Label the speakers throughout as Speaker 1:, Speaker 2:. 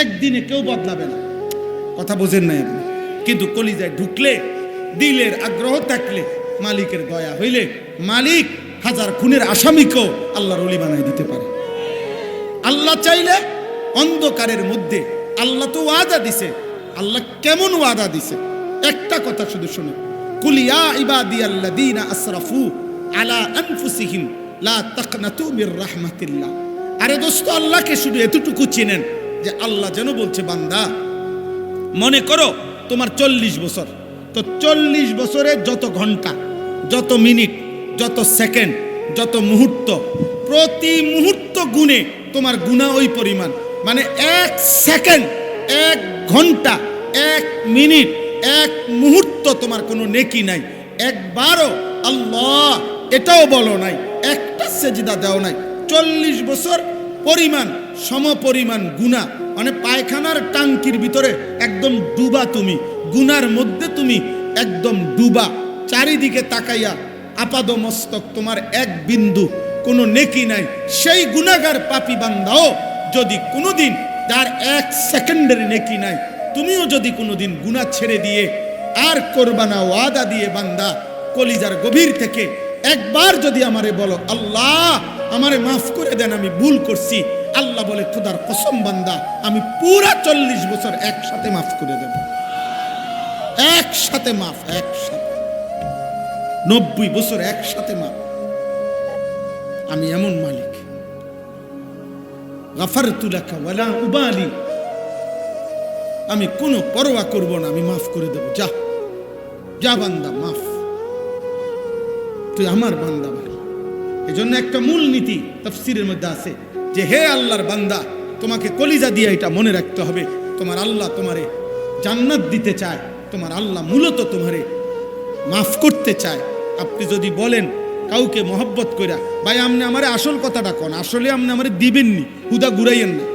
Speaker 1: একদিনে কেউ বদলাবে না, কথা বোঝেন নাই আপনি। কিন্তু কলিজায় ঢুকলে, দিলের আগ্রহ থাকলে, মালিকের দয়া হইলে মালিক হাজার খুনের আসামিকেও আল্লাহর ওলি বানাই দিতে পারে। আল্লাহ চাইলে অন্ধকারের মধ্যে, আল্লাহ তো ওয়াদা দিছে। আল্লাহ কেমন ওয়াদা দিছে? একটা কথা শুধু শুনে, কুল ইয়া ইবাদিয়াল্লাযীনা আসরাফু আলা আনফুসিহিম লা তাকনাতু মির রাহমাতিল্লাহ। আরে দোস্ত, আল্লাহকে শুধু এতটুকু চেনেন যে আল্লাহ যেন বলছে, বান্দা মনে করো তোমার 40 বছর, তো 40 বছরে যত ঘন্টা, যত মিনিট, যত সেকেন্ড, যত মুহূর্ত, প্রতি মুহূর্ত গুণে তোমার গুনাহ ওই পরিমাণ। মানে 1 সেকেন্ড, 1 ঘন্টা, 1 মিনিট, 1 মুহূর্ত তোমার কোনো নেকি নাই। একবারও আল্লাহ এটাও বলো নাই, একটা সেজদা দাও নাই। 40 বছর পরিমাণ সমপরিমাণ গুনাহ, মানে পায়খানার টাঙ্কির ভিতরে একদম ডুবা তুমি, গুনার মধ্যে তুমি একদম ডুবা, চারিদিকে তাকাইয়া আপাদ মস্তক, তোমার এক বিন্দু কোনো নেকি নাই। সেই গুনাহগার পাপী বান্দাও যদি কোনোদিন, যার 1 সেকেন্ডের নেকি নাই, তুমিও যদি কোনোদিন গুনাহ ছেড়ে দিয়ে আর করবা না, ওয়াদা দিয়ে বান্দা কলিজার গভীর থেকে একবার যদি আমারে বলো, আল্লাহ আমারে মাফ করে দেন, আমি ভুল করছি, আল্লাহ বলে, খোদার কসম বান্দা, আমি পুরা 40 বছর একসাথে মাফ করে দেব। একসাথে মাফ, একসাথে 90 বছর একসাথে মাফ। আমি এমন মালিক, গাফারতু লাকা ওয়ালা উবালি, আমি কোনো পরোয়া করব না, আমি মাফ করে দেব। যা যা বান্দা, মাফ, তুই আমার বান্দা বলে। এই জন্য একটা মূল নীতি তাফসীরের মধ্যে আছে যে, হে আল্লাহর বান্দা, তোমাকে কলিজা দিয়ে এটা মনে রাখতে হবে, তোমার আল্লাহ তোমারে জান্নাত দিতে চায়, তোমার আল্লাহ মূলত তোমারে মাফ করতে চায়। আপনি যদি বলেন কাউকে মহব্বত কইরা, ভাই আপনি আমারে আসল কথাটা কোন, আসলে আপনি আমারে দিবেননি, হুদা ঘুরাইয়েন না,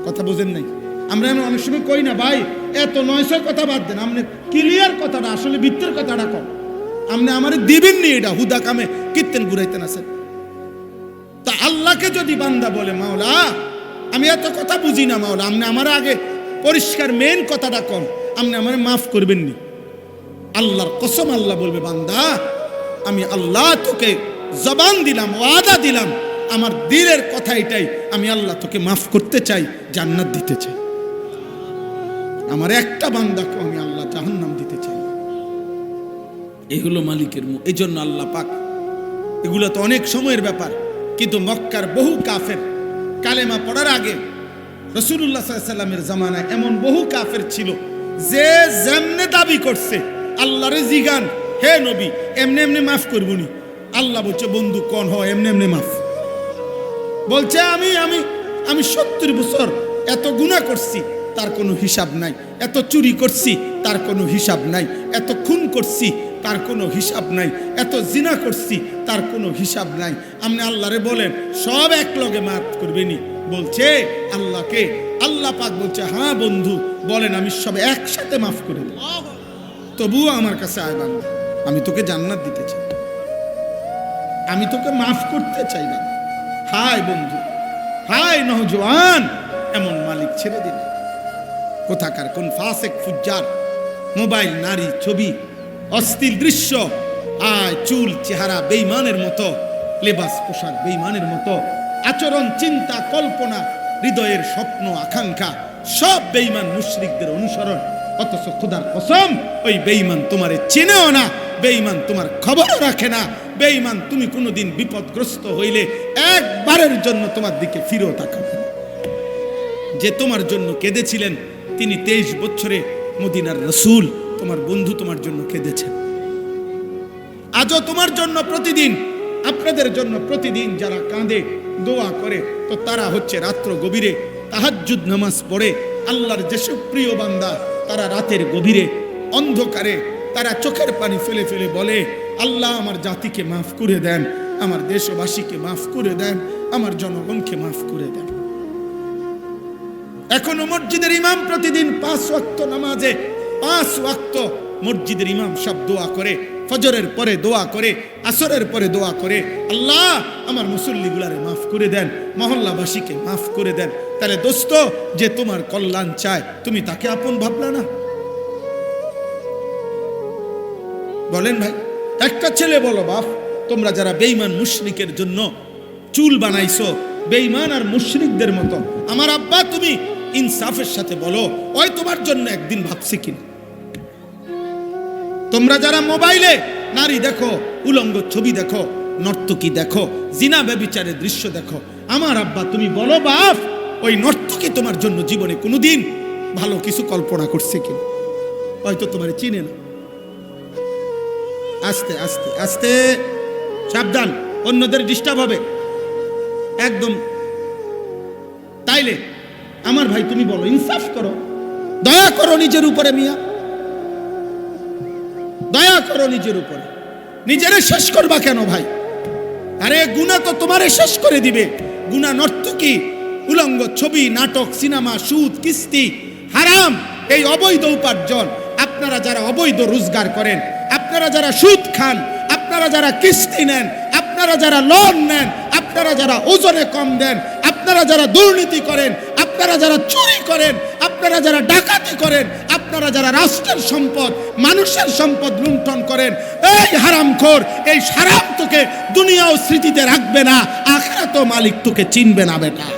Speaker 1: কথা বোঝেন নাই। আমরা অনেক সময় কই না, ভাই এত 900 কথা বাদ দেন, আপনি ক্লিয়ার কথাটা, আসলে ভিতরের কথাটা কম, আপনি আমারে দিবেননি, এটা হুদা কামে কীর্তেন ঘুরাইতেন আছেন। তা আল্লাহকে যদি বান্দা বলে, মাওলা আমি এত কথা বুঝি না, মাওলা আপনি আমার আগে পরিষ্কার মেন কথাটা কম, আপনি আমারে মাফ করবেননি, আল্লাহর কসম আল্লাহ বলবে, বান্দা আমি আল্লাহ তোকে জবান দিলাম, ওয়াদা দিলাম, আমার দিলের কথা এটাই, আমি আল্লাহ তোকে মাফ করতে চাই, জান্নাত দিতে চাই। আমার একটা বান্দাকে আমি আল্লাহ জাহান্নাম দিতে চাই। এই হলো মালিকের মুখ। এই জন্য আল্লাহ পাক, এগুলো তো অনেক সময়ের ব্যাপার, কিন্তু মক্কার বহু কাফের কালেমা পড়ার আগে রাসূলুল্লাহ সাল্লাল্লাহু আলাইহি ওয়াসাল্লামের জামানায় এমন বহু কাফের ছিল যে যেমনে দাবি করছে, আল্লাহরে জিগান, হে নবী এমনি এমনি মাফ করবনি, আল্লাহ বলছে, বন্ধু কোন হয় এমনি এমনি মাফ। বলছে আমি আমি আমি 70 বছর এত গুনাহ করছি, তার কোনো হিসাব নাই, এত চুরি করছি, তার কোনো হিসাব নাই, এত খুন করছি, তার কোনো হিসাব নাই, এত জিনা করছি, তার কোনো হিসাব নাই। আপনি আল্লাহরে বলেন সব এক লগে মাফ করবেনি। বলছে আল্লাহকে, আল্লাহ পাক বলছে, হ্যাঁ বন্ধু বলেন, আমি সব একসাথে মাফ করে দেব, তবুও আমার কাছে আয় বান্দা, আমি তোকে জান্নাত দিতে চাই, আমি তোকে মাফ করতে চাই না। হায় বন্ধু, হায় নওজোয়ান, এমন মালিক ছেড়ে দিন। কোথাকার কোন ফাসেক ফুজ্জার, মোবাইল, নারী, ছবি, অশ্লীল দৃশ্য, আয় চুল চেহারা বেঈমানের মতো, লেবাস পোশাক বেঈমানের মতো, আচরণ, চিন্তা, কল্পনা, হৃদয়ের স্বপ্ন, আকাঙ্ক্ষা, সব বেঈমান মুশরিকদের অনুসরণ। অথচ খোদার কসম, ওই বেঈমান তোমারে চেনেও না, বেঈমান তোমার খবরও রাখে না, বেঈমান তুমি কোনোদিন বিপদগ্রস্ত হইলে একবারের জন্য তোমার দিকে ফিরেও তাকাবে না। যে তোমার জন্য কেঁদেছিলেন, তিনি 23 বছরে মদিনার রাসূল, তোমার বন্ধু তোমার জন্য কেঁদেছেন। আজও তোমার জন্য প্রতিদিন, আপনাদের জন্য প্রতিদিন যারা কাঁদে, দোয়া করে, তো তারা হচ্ছে রাত্র গভীরে তাহাজ্জুদ নামাজ পড়ে। আল্লাহর যেসব প্রিয় বান্দা, তারা রাতের গভীরে অন্ধকারে তারা চোখের পানি ফেলে ফেলে বলে, আল্লাহ আমার জাতিকে মাফ করে দেন, আমার দেশবাসীকে মাফ করে দেন, আমার জনগণকে মাফ করে দেন। এখনো মসজিদের ইমাম প্রতিদিন 5 ওয়াক্ত নামাজে, 5 ওয়াক্ত মসজিদের ইমাম সব দোয়া করে, ফজরের পরে দোয়া করে, আসরের পরে দোয়া করে, আল্লাহ আমার মুসল্লিগুলারে মাফ করে দেন, মহল্লাবাসীকে মাফ করে দেন, তাহলে দোস্ত, যে তোমার কল্যাণ চায় তুমি তাকে আপন ভাবলা না? বলেন ভাই, একটা ছেলে বলো, বাপ তোমরা যারা বেঈমান মুশরিকের জন্য চুল বানাইছো বেঈমান আর মুশরিকদের মতো, আমার আব্বা তুমি ইনসাফের সাথে বলো, ওই তোমার জন্য একদিন ভাবছে কিনা? তোমরা যারা মোবাইলে নারী দেখো, উলঙ্গ ছবি দেখো, নর্তকী দেখো, জিনা ব্যভিচারের দৃশ্য দেখো, আমার আব্বা তুমি বলো বাপ, ওই নর্তকী তোমার জন্য জীবনে কোনোদিন ভালো কিছু কল্পনা করছে কিনা? হয়তো তোমার চিনে না। আস্তে আস্তে আস্তে, সাবধান, অন্যদের ডিস্টার্ব হবে একদম। তাইলে আমার ভাই তুমি বলো, ইনসাফ করো, দয়া করো নিজের উপরে মিয়া, দয়া করো নিজের উপরে। নিজেরে শেষ করবা কেন ভাই? আরে গুনাহ তো তোমারে শেষ করে দিবে। গুনাহ, নর্তকী, উলঙ্গ ছবি, নাটক, সিনেমা, সুদ, কিস্তি, হারাম, এই অবৈধ উপার্জন। আপনারা যারা অবৈধ রোজগার করেন, আপনারা যারা সুদ খান, আপনারা যারা কিস্তি নেন, আপনারা যারা লোন নেন, আপনারা যারা ওজনে কম দেন, আপনারা যারা দুর্নীতি করেন, আপনারা যারা চুরি করেন, আপনারা যারা ডাকাতি করেন, আপনারা যারা রাষ্ট্রের সম্পদ, মানুষের সম্পদ লুণ্ঠন করেন, এই হারামখোর, এই হারাম তোকে দুনিয়াও স্মৃতিতে রাখবে না, আখিরাতেও মালিক তোকে চিনবে না বেটা।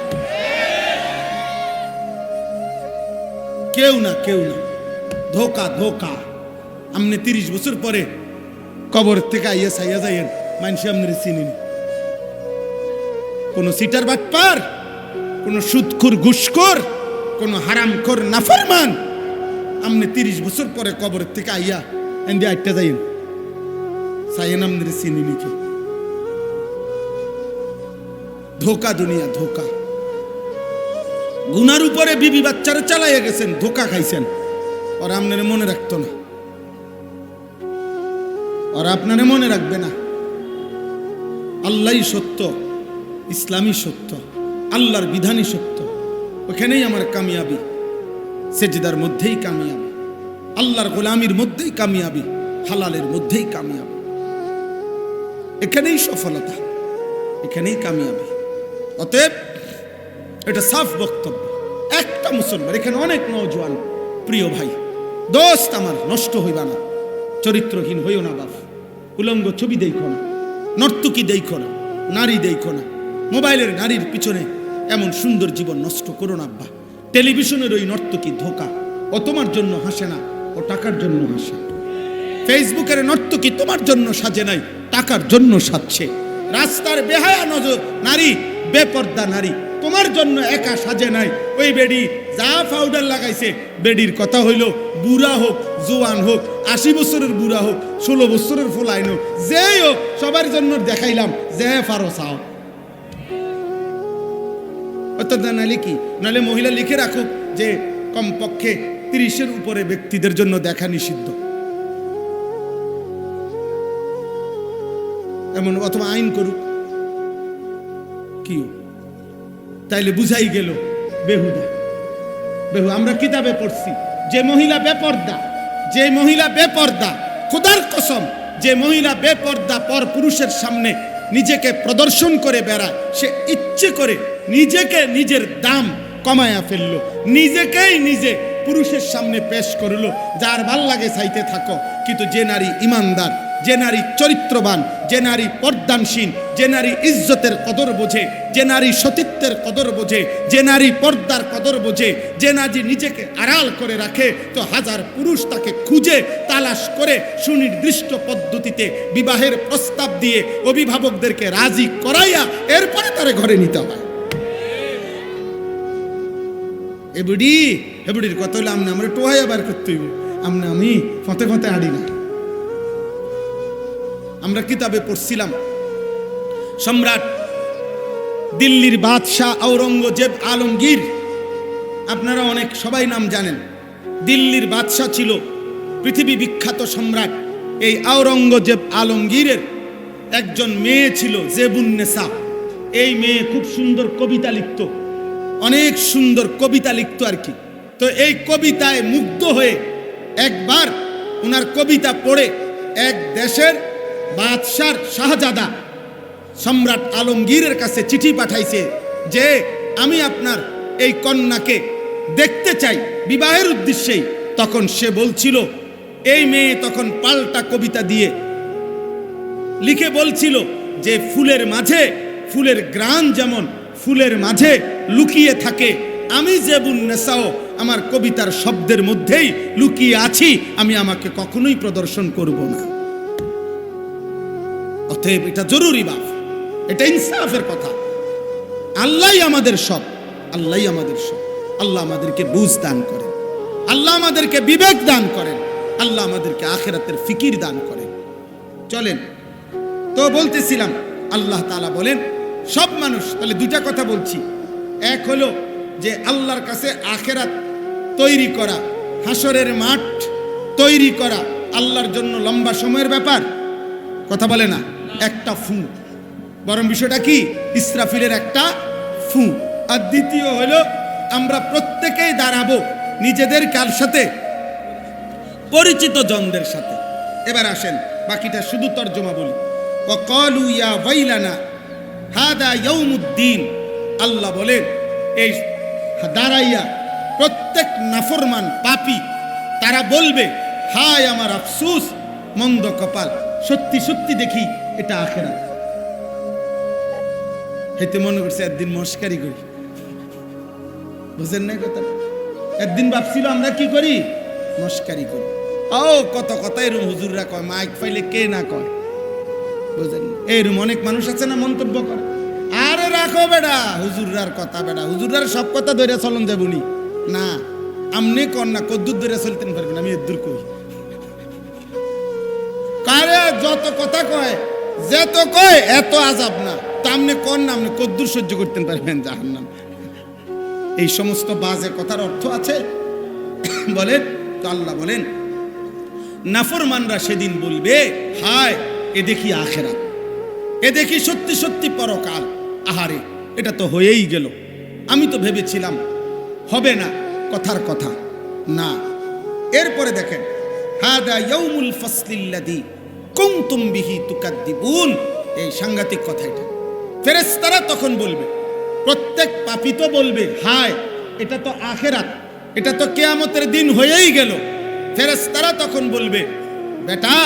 Speaker 1: কেউ না, কেউ না, ধোকা ধোকা। আপনি 30 বছর পরে কবর থেকে আইয়া সাইয়া যাইয়েন, মানুষ আপনার চিনিনি। কোন সিটার বাটপার, কোন সুদখোর ঘুষখোর, কোন হারামখোর নাফরমান, আপনি 30 বছর পরে কবর থেকে আইয়া এন্ডি আইটা যাইয়েন, সাইয়েন আপনার চিনিনি কে? ধোকা দুনিয়া, ধোকা। গুনার উপরে বিবি বাচ্চারা চালাইয়া গেছেন, ধোকা খাইছেন, আর আপনার মনে রাখতো না, আর আপনারে মনে রাখবে না। আল্লাহই সত্য, ইসলামই সত্য, আল্লাহর বিধানই সত্য। ওখানেই আমার কামিয়াবি, সেজদার মধ্যেই কামিয়াবি, আল্লাহর গোলামির মধ্যেই কামিয়াবি, হালালের মধ্যেই কামিয়াবি। এখানেই সফলতা, এখানেই কামিয়াবি। অতএব এটা সাফ বক্তব্য। একটা মুসলমান, এখানে অনেক নওজোয়ান প্রিয় ভাই, দোস্ত আমার, নষ্ট হইবা না, চরিত্রহীন হইও না বাপ। উলঙ্গ ছবি দেখো না, নর্তকী দেখো না, নারী দেখো না, মোবাইলের নারীর পিছনে এমন সুন্দর জীবন নষ্ট করো না আব্বা। টেলিভিশনের ওই নর্তকী ধোকা, ও তোমার জন্য হাসে না, ও টাকার জন্য হাসে। ফেসবুকের নর্তকী তোমার জন্য সাজে নাই, টাকার জন্য সাজছে। রাস্তার বেহায়া নজর নারী, বেপর্দা নারী তোমার জন্য একা সাজে নাই। ওই বেডি যা পাউডার লাগাইছে, বেডির কথা হইল বুড়া হোক, জোয়ান হোক, 80 বছরের বুড়া হোক, 16 বছরের ফোলাইন হোক, যেই হোক, সবার জন্য দেখাইলাম যে ফারো চাও। অর্থাৎ নাহলে কি, নাহলে মহিলা লিখে রাখুক যে কমপক্ষে 30-এর উপরে ব্যক্তিদের জন্য দেখা নিষিদ্ধ, এমন, অথবা আইন করুক, কি তাইলে বুঝাই গেল বেহুদা। বেহু আমরা কিতাবে পড়ছি, যে মহিলা বেপর্দা, যে মহিলা বেপর্দা, খোদার কসম, যে মহিলা বেপর্দা পর পুরুষের সামনে নিজেকে প্রদর্শন করে বেড়ায়, সে ইচ্ছে করে নিজেকে, নিজের দাম কমায়া ফেললো, নিজেকেই নিজে পুরুষের সামনে পেশ করলো। যার ভাল লাগে চাইতে থাকো, কিন্তু যে নারী ইমানদার, যে নারী চরিত্রবান, যে নারী পর্দানসীন, যে নারী ইজ্জতের কদর বোঝে, যে নারী সতীত্বের কদর বোঝে, যে নারী পর্দার কদর বোঝে, যে নারী নিজেকে আড়াল করে রাখে, তো হাজার পুরুষ তাকে খুঁজে তালাশ করে সুনির্দিষ্ট পদ্ধতিতে বিবাহের প্রস্তাব দিয়ে অভিভাবকদেরকে রাজি করাইয়া এরপরে তারে ঘরে নিতে হয়। এবুডির কথা হলে আমনে আমরা টোহাইয়া বার করতে হইব, আমনে আমি ফতে ফতে আড়ি না। আমরা কিতাবে পড়ছিলাম, সম্রাট দিল্লির বাদশাহ আওরঙ্গজেব আলমগীর, আপনারা অনেক সবাই নাম জানেন। দিল্লির বাদশাহ ছিল পৃথিবী বিখ্যাত সম্রাট। এই আওরঙ্গজেব আলমগীরের একজন মেয়ে ছিল জেবুন্নেসা। এই মেয়ে খুব সুন্দর কবিতা লিখত, অনেক সুন্দর কবিতা লিখত আর কি। তো এই কবিতায় মুগ্ধ হয়ে একবার ওনার কবিতা পড়ে এক দেশের বাদশার শাহজাদা সম্রাট আলমগীরের কাছে চিঠি পাঠাইছে যে আমি আপনার এই কন্যাকে দেখতে চাই বিবাহের উদ্দেশ্যেই, তখন সে বলছিল, এই মেয়ে তখন পাল্টা কবিতা দিয়ে লিখে বলছিল যে ফুলের মাঝে, ফুলের গ্রান যেমন ফুলের মাঝে লুকিয়ে থাকে, আমি জেবুন নেসাও আমার কবিতার শব্দের মধ্যেই লুকিয়ে আছি, আমি আমাকে কখনোই প্রদর্শন করব না। অতএব এটা জরুরি বাপ, এটা ইনসাফের কথা। আল্লাহই আমাদের সব, আল্লাহই আমাদের সব। আল্লাহ আমাদেরকে বুঝ দান করেন, আল্লাহ আমাদেরকে বিবেক দান করেন, আল্লাহ আমাদেরকে আখিরাতের ফিকির দান করেন। চলেন তো বলতেছিলাম, আল্লাহ তাআলা বলেন সব মানুষ, তাহলে দুটা কথা বলছি। এক হলো যে আল্লাহর কাছে আখিরাত তৈরি করা, হাসরের মাঠ তৈরি করা আল্লাহর জন্য লম্বা সময়ের ব্যাপার, কথা বলে না, একটা ফু। বরং বিষয়টা কি? ইসরাফিলের একটা ফু। আর দ্বিতীয় হলো আমরা প্রত্যেকেই দাঁড়াবো নিজেদের কার সাথে? পরিচিত জনদের সাথে। এবার আসেন বাকিটা শুধু তর্জমা বলি। ওয়াকালু ইয়া ওয়াইলানা হাদা ইয়াউমুদ্দিন, আল্লাহ বলেন এই দাঁড়াইয়া প্রত্যেক নাফরমান পাপী তারা বলবে, হায় আমার আফসোস, মন্দ কপাল, সত্যি সত্যি দেখি এটা আখিরাত। হয়তো মনে করছে একদিন মস্কারি করি, বুঝেন না কথা? একদিন ভাবছিল আমরা কি করি? মস্কারি করি। ও কত কথা এরম হুজুররা কয়, মাইক পাইলে কে না কয়, বুঝেন? এরম অনেক মানুষ আছে না মন্তব্য করে, আরে রাখো বেটা হুজুররার কথা, বেটা হুজুররার সব কথা ধরে চলন যাবনি না, আমনে কন না কদ্দুর ধরে চলতেন পারবেন, আমি এদ্দুর কই। কারে যত কথা কয়, যত কয় এত আজাব না, তা আমনে কন না, আপনি কদ্দুর সহ্য করতেন পারবেন জাহান্নাম। এই সমস্ত বাজে কথার অর্থ আছে বলেন তো? আল্লাহ বলেন নাফরমানরা সেদিন বলবে, হায় এ দেখি আখিরাত, এ দেখি সত্যি সত্যি পরকাল। আহারে এটা তো হয়েই গেল, আমি তো ভেবেছিলাম হবে না, কথার কথা না। এরপরে দেখেন, হাদা ইয়াউমুল ফাসলিল্লাযী কুনতুম বিহি তুকাদ্দিবুন, এই সাংঘাতিক কথা। এটা ফেরেশতারা তখন বলবে, প্রত্যেক পাপী তো বলবে, হায় এটা তো আখিরাত, এটা তো কিয়ামতের দিন হয়েই গেল। ফেরেশতারা তখন বলবে, বেটা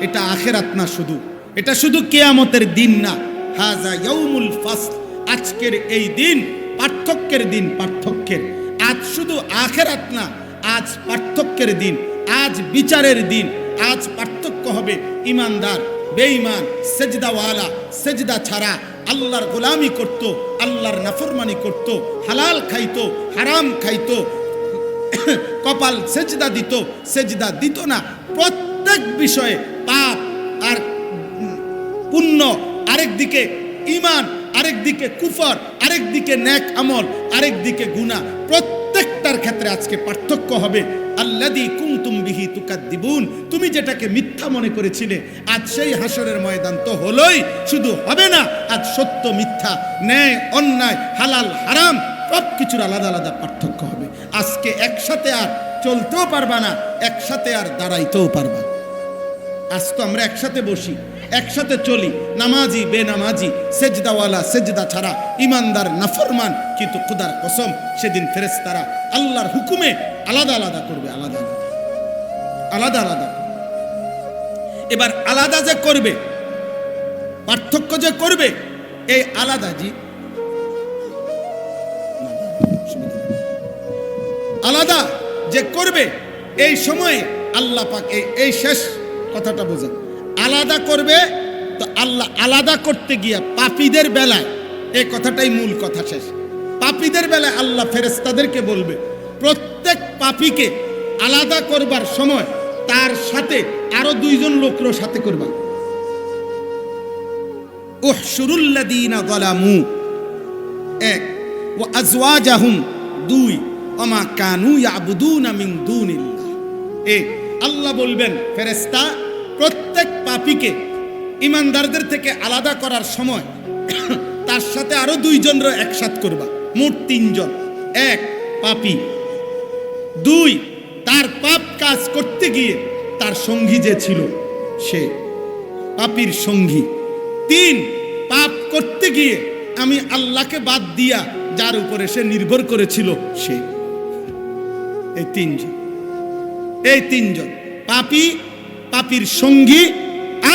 Speaker 1: এটা আখিরাত না, শুধু এটা শুধু কিয়ামতের দিন না, হাযা ইয়াউমুল ফাসল, আজকের এই দিন পার্থক্যের দিন, পার্থক্যের। আজ শুধু আখিরাত না, আজ পার্থক্যের দিন, আজ বিচারের দিন। আজ পার্থক্য হবে ইমানদার বেঈমান, সেজদাওয়ালা সেজদা ছাড়া আল্লাহর গোলামি করত, আল্লাহর নাফরমানি করত, হালাল খাইতো হারাম খাইতো, কপাল সেজদা দিত সেজদা দিত না। প্রত্যেক বিষয়ে পাপ আর পুণ্য, আরেক দিকে ইমান, আরেক দিকে কুফর, আরেক দিকে নেক আমল, আরেক দিকে গুনাহ। প্রত্যেকটার ক্ষেত্রে আজকে পার্থক্য হবে। আল্লাযী কুনতুম বিহি তুকাদ্দিবুন, তুমি যেটাকে মিথ্যা মনে করেছিলে, আজ সেই হাসরের ময়দান তো হলোই, শুধু হবে না, আজ সত্য মিথ্যা, ন্যায় অন্যায়, হালাল হারাম সব কিছুর আলাদা আলাদা পার্থক্য হবে। আজকে একসাথে আর চলতেও পারবা না, একসাথে আর দাঁড়াইতেও পারবা না। আজ তো আমরা একসাথে বসি, একসাথে চলি, নামাজি বেনামাজি, সেজদাওয়ালা সেজদা ছাড়া, ইমানদার নাফরমান, কিন্তু খুদার কসম সেদিন ফেরেশতারা আল্লাহর হুকুমে আলাদা আলাদা করবে, আলাদা আলাদা আলাদা আলাদা। এবার আলাদা যে করবে, পার্থক্য যে করবে, এই আলাদা জি আলাদা যে করবে, এই সময়ে আল্লাহ পাক এই শেষ কথাটা বোঝেন, আলাদা করবে। তো আল্লাহ আলাদা করতে গিয়া পাপীদের বেলায়, এই কথাটাই মূল কথা শেষ, পাপীদের বেলায় আল্লাহ ফেরেশতাদেরকে বলবে, প্রত্যেক পাপীকে আলাদা করবার সময় তার সাথে আরো দুইজন লোকরও সাথে করবা। উহশুরুল্লাযীনা যালামু, এক, ওয়া আজওয়াজাহুম, দুই, ওমা কানু ইয়াবুদুনা মিন দুনিল্লাহ। এক, আল্লাহ বলবেন ফেরেশতা প্রত্যেক পাপীকে ইমানদারদের থেকে আলাদা করার সময় তার সাথে আরো দুইজনরা একসাথ করবা, মোট তিনজন। এক, পাপী; দুই, তার পাপ কাজ করতে গিয়ে তার সঙ্গী যে ছিল সে পাপীর সঙ্গী; তিন, পাপ করতে গিয়ে আমি আল্লাহকে বাদ দিয়া যার উপরে সে নির্ভর করেছিল সে। এই তিনজন পাপী, পাপীর সঙ্গী,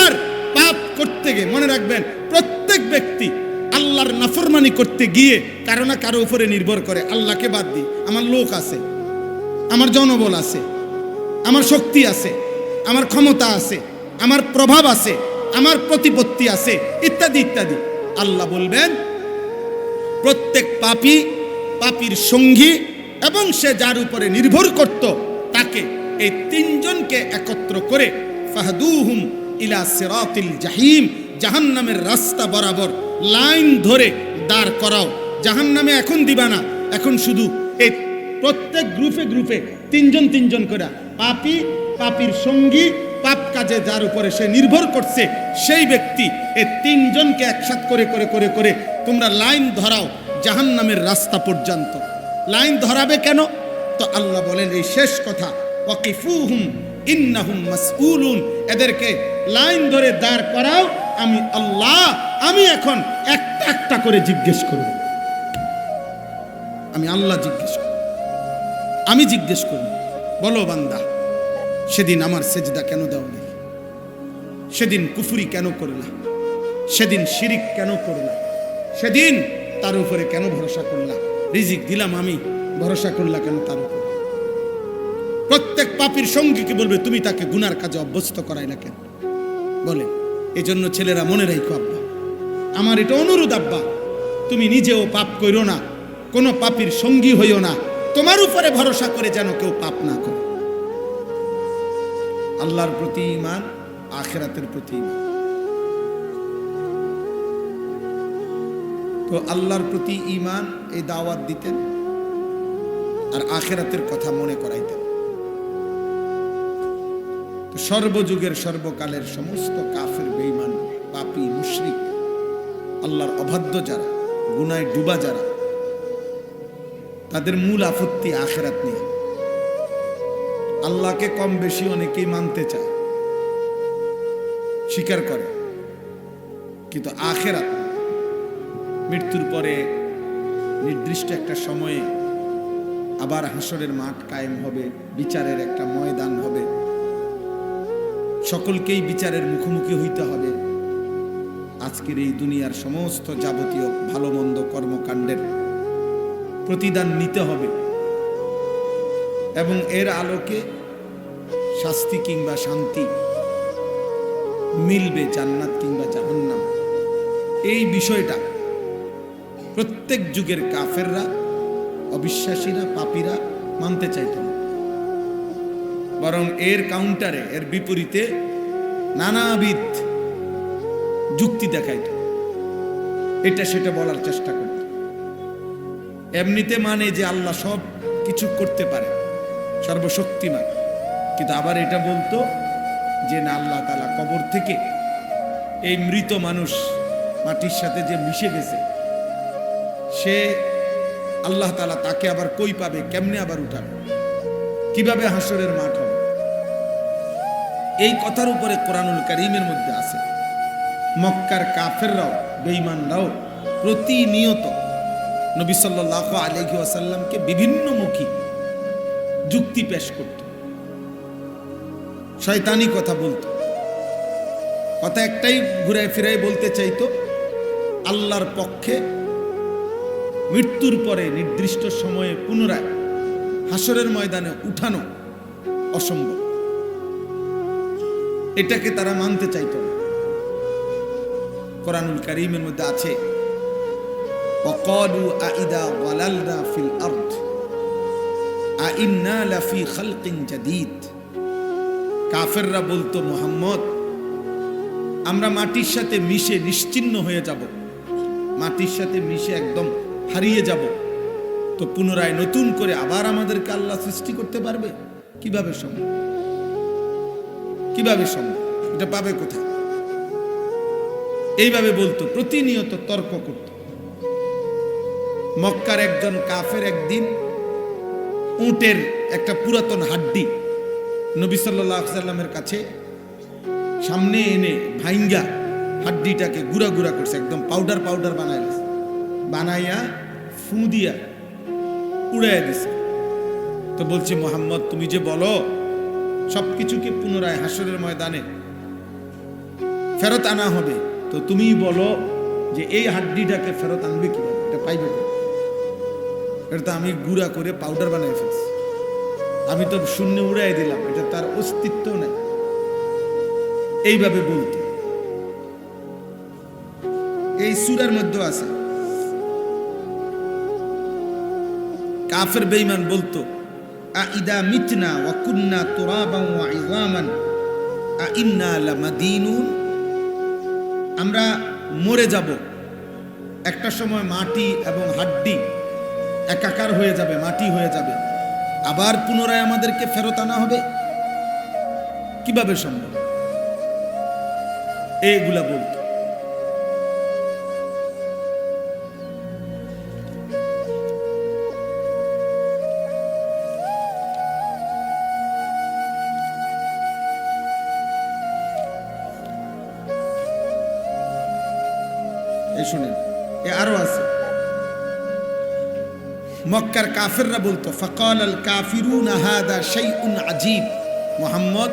Speaker 1: আর পাপ করতে গিয়ে মনে রাখবেন প্রত্যেক ব্যক্তি আল্লাহর নাফরমানি করতে গিয়ে কারো না কারো উপরে নির্ভর করে। আল্লাহকে বাদ দিই, আমার লোক আছে, আমার জনবল আছে, আমার শক্তি আছে, আমার ক্ষমতা আছে, আমার প্রভাব আছে, আমার প্রতিপত্তি আছে, ইত্যাদি ইত্যাদি। আল্লাহ বলবেন প্রত্যেক পাপী, পাপীর সঙ্গী এবং সে যার উপরে নির্ভর করত তাকে, এই তিনজনকে একত্র করে ফাহদুহুম ইলা সিরাতিল জাহিম, জাহান্নামের রাস্তা বরাবর লাইন ধরে দাঁড় করাও। জাহান্নামে এখন দিবা না, এখন শুধু এই প্রত্যেক গ্রুপে গ্রুপে তিনজন করে পাপী, পাপীর সঙ্গী, পাপ কাজে যার উপরে সে নির্ভর করছে সেই ব্যক্তি, এই তিনজনকে একসাথ করে করে করে করে তোমরা লাইন ধরাও জাহান্নামের রাস্তা পর্যন্ত। লাইন ধরাবে কেন? তো আল্লাহ বলেন এই শেষ কথা, ওয়াকিফুহুম ইন্নাহুম মাসউলুন, এদেরকে লাইন ধরে দাঁড় করাও, আমি আল্লাহ, আমি এখন একটা একটা করে জিজ্ঞেস করব। আমি আল্লাহ জিজ্ঞেস করব, আমি জিজ্ঞেস করব, বলো বান্দা সেদিন আমার সেজদা কেন দাও নাই? সেদিন কুফরি কেন করলা? সেদিন শিরিক কেন করলা? সেদিন তার উপরে কেন ভরসা করলা? রিজিক দিলাম আমি, ভরসা করলা কেন তার উপর? প্রত্যেক পাপীর সঙ্গীকে বলবে তুমি তাকে গুনার কাজে অভ্যস্ত করাইলা কেন? বলে এই জন্য ছেলেরা মনে রাখো আব্বা, আমার এটা অনুরোধ আব্বা, তুমি নিজেও পাপ করো না, কোনো পাপীর সঙ্গী হইও না, তোমার উপরে ভরসা করে যেন কেউ পাপ না করে। আল্লাহর প্রতি ঈমান, আখিরাতের প্রতি ঈমান। তো আল্লাহর প্রতি ঈমান এই দাওয়াত দিতেন আর আখিরাতের কথা মনে করাইতেন। তো সর্বযুগের সর্বকালের সমস্ত কাফের, বেঈমান, পাপী, মুশরিক, আল্লাহর অবাধ্য যারা, গুনায় ডুবা যারা, তাদের মূল আপত্তি আখিরাত নিয়ে। আল্লাহকে কম বেশি অনেকেই মানতে চায়, স্বীকার করে, কিন্তু আখিরাত, মৃত্যুর পরে নির্দিষ্ট একটা সময়ে আবার হাসরের মাঠ কায়েম হবে, বিচারের একটা ময়দান হবে, সকলকেই বিচারের মুখোমুখি হইতে হবে। আজকের এই দুনিয়ার সমস্ত যাবতীয় ভালো মন্দ কর্মকাণ্ডের প্রতিদান নিতে হবে এবং এর আলোকে শাস্তি কিংবা শান্তি মিলবে, জান্নাত কিংবা জাহান্নাম। এই বিষয়টা প্রত্যেক যুগের কাফেররা, অবিশ্বাসীরা, পাপীরা মানতে চাইত না, বরং এর কাউন্টারে, এর বিপরীতে নানাবিধ যুক্তি দেখাইত, এটা সেটা বলার চেষ্টা করত। এমনিতে মানে যে আল্লাহ সব কিছু করতে পারে, সর্বশক্তিমান, কিন্তু আবার এটা বলতো যে না, আল্লাহ তাআলা কবর থেকে এই মৃত মানুষ মাটির সাথে যে মিশে গেছে, সে আল্লাহ তাআলা তাকে আবার কই পাবে, কেমনে আবার উঠাবে, কিভাবে হাসরের মাঠ হবে। এই কথার উপরে কোরআনুল কারীমের মধ্যে আছে। মক্কার কাফেররাও, বেঈমানরাও প্রতিনিয়ত নবী সাল্লাল্লাহু আলাইহি ওয়াসাল্লামকে বিভিন্নমুখী যুক্তি পেশ করত, শয়তানি কথা বলতো। কথা একটাই ঘুরায় ফিরায় বলতে চাইতো, আল্লাহর পক্ষে মৃত্যুর পরে নির্দিষ্ট সময়ে পুনরায় হাসরের ময়দানে উঠানো অসম্ভব। এটাকে তারা মানতে চাইতো না। কোরআনুল কারীমের মধ্যে আছে, ওয়াকালু আইদা ওয়ালালনা ফিল আরদ আইন্না লাফি খালকিন জাদীদ। কাফেররা বলতো, মুহাম্মদ, আমরা মাটির সাথে মিশে নিশ্চিহ্ন হয়ে যাব, মাটির সাথে মিশে একদম হারিয়ে যাব, তো পুনরায় নতুন করে আবার আমাদেরকে আল্লাহ সৃষ্টি করতে পারবে? কিভাবে সম্ভব? কিভাবে সম্ভব? এটা পাবে কোথায়? এইভাবে বলতো, প্রতিনিয়ত তর্ক করত। মক্কার একজন কাফের একদিন উটের একটা পুরাতন হাড্ডি নবী সাল্লাল্লাহু আলাইহি ওয়াসাল্লামের কাছে সামনে এনে ভাইঙ্গা হাড্ডিটাকে গুঁড়া গুঁড়া করছে, একদম পাউডার পাউডার বানাইয়া ফু দিয়া উড়াইয়া দিছে। তো বলছে, মোহাম্মদ তুমি যে বলো সবকিছুকে পুনরায় হাসরের ময়দানে ফেরত আনা হবে, তো তুমি বলো যে এই হাড্ডিটাকে ফেরত আনবে কিভাবে, এটা পাইবে কি? এটা তো আমি গুঁড়া করে পাউডার বানাই ফেলছি, আমি তো শূন্য উড়াই দিলাম, এটা তার অস্তিত্ব নেই। এইভাবে বলতো। এই সূরার মধ্যে আছে, কাফের বেঈমান বলতো, আইদা মিতনা ওয়া কুন্না তুরাবান ওয়া ইযামান আ ইন্না লামাদিনুন, আমরা মরে যাব, একটা সময় মাটি এবং হাড্ডি একাকার হয়ে যাবে, মাটি হয়ে যাবে, আবার পুনরায় আমাদেরকে ফেরত আনা হবে, কিভাবে সম্ভব? এইগুলা বলতো। এই শুনেন, এ আরো আছে, মক্কার কাফেররা বলতো, ফাকাল আল কাফিরুন হাদা শাইউন আজীব, মুহাম্মদ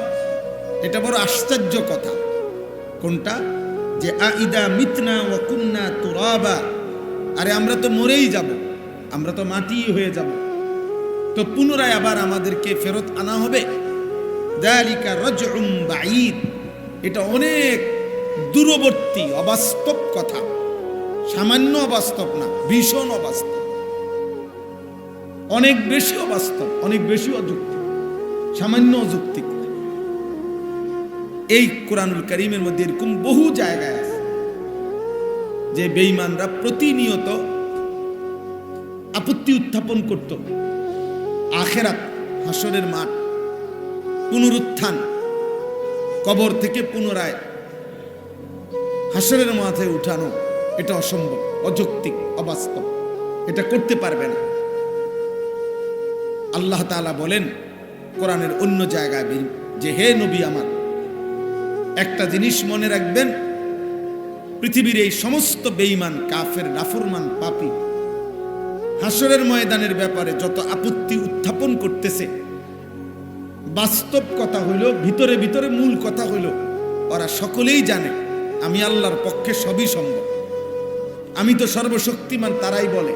Speaker 1: এটা বড় আশ্চর্য কথা। কোনটা? যে আইদা মিতনা ওয়া কুন্না তুরাবা, আরে আমরা তো মরেই যাব, আমরা তো মাটি হয়ে যাব, তো পুনরায় আবার আমাদেরকে ফেরত আনা হবে। যালিকা রাজউম বাঈদ, এটা অনেক দূরবর্তী অবাস্তব কথা, সামান্য অবাস্তব না, ভীষণ অবাস্তব, অনেক বেশি অবাস্তব, অনেক বেশি অযৌক্তিক, সামান্য অযৌক্তিক। এই কোরআনুল কারীমের মধ্যে এরকম বহু জায়গায় আছে যে বেঈমানরা প্রতিনিয়ত আপত্তি উত্থাপন করত, আখিরাত, হাসরের মাঠ, পুনরুত্থান, কবর থেকে পুনরায় হাসরের মাঠে উঠানো, এটা অসম্ভব, অযৌক্তিক, অবাস্তব, এটা করতে পারবে না। আল্লাহ তাআলা বলেন কোরআনের অন্য জায়গায় যে হে নবী আমার, একটা জিনিস মনে রাখবেন, পৃথিবীর এই সমস্ত বেঈমান, কাফের, নাফরমান, পাপী হাসরের ময়দানের ব্যাপারে যত আপত্তি উত্থাপন করতেছে, বাস্তব কথা হইল, ভিতরে ভিতরে মূল কথা হইল, ওরা সকলেই জানে আমি আল্লাহর পক্ষে সবই সম্ভব, আমি তো সর্বশক্তিমান, তারাই বলে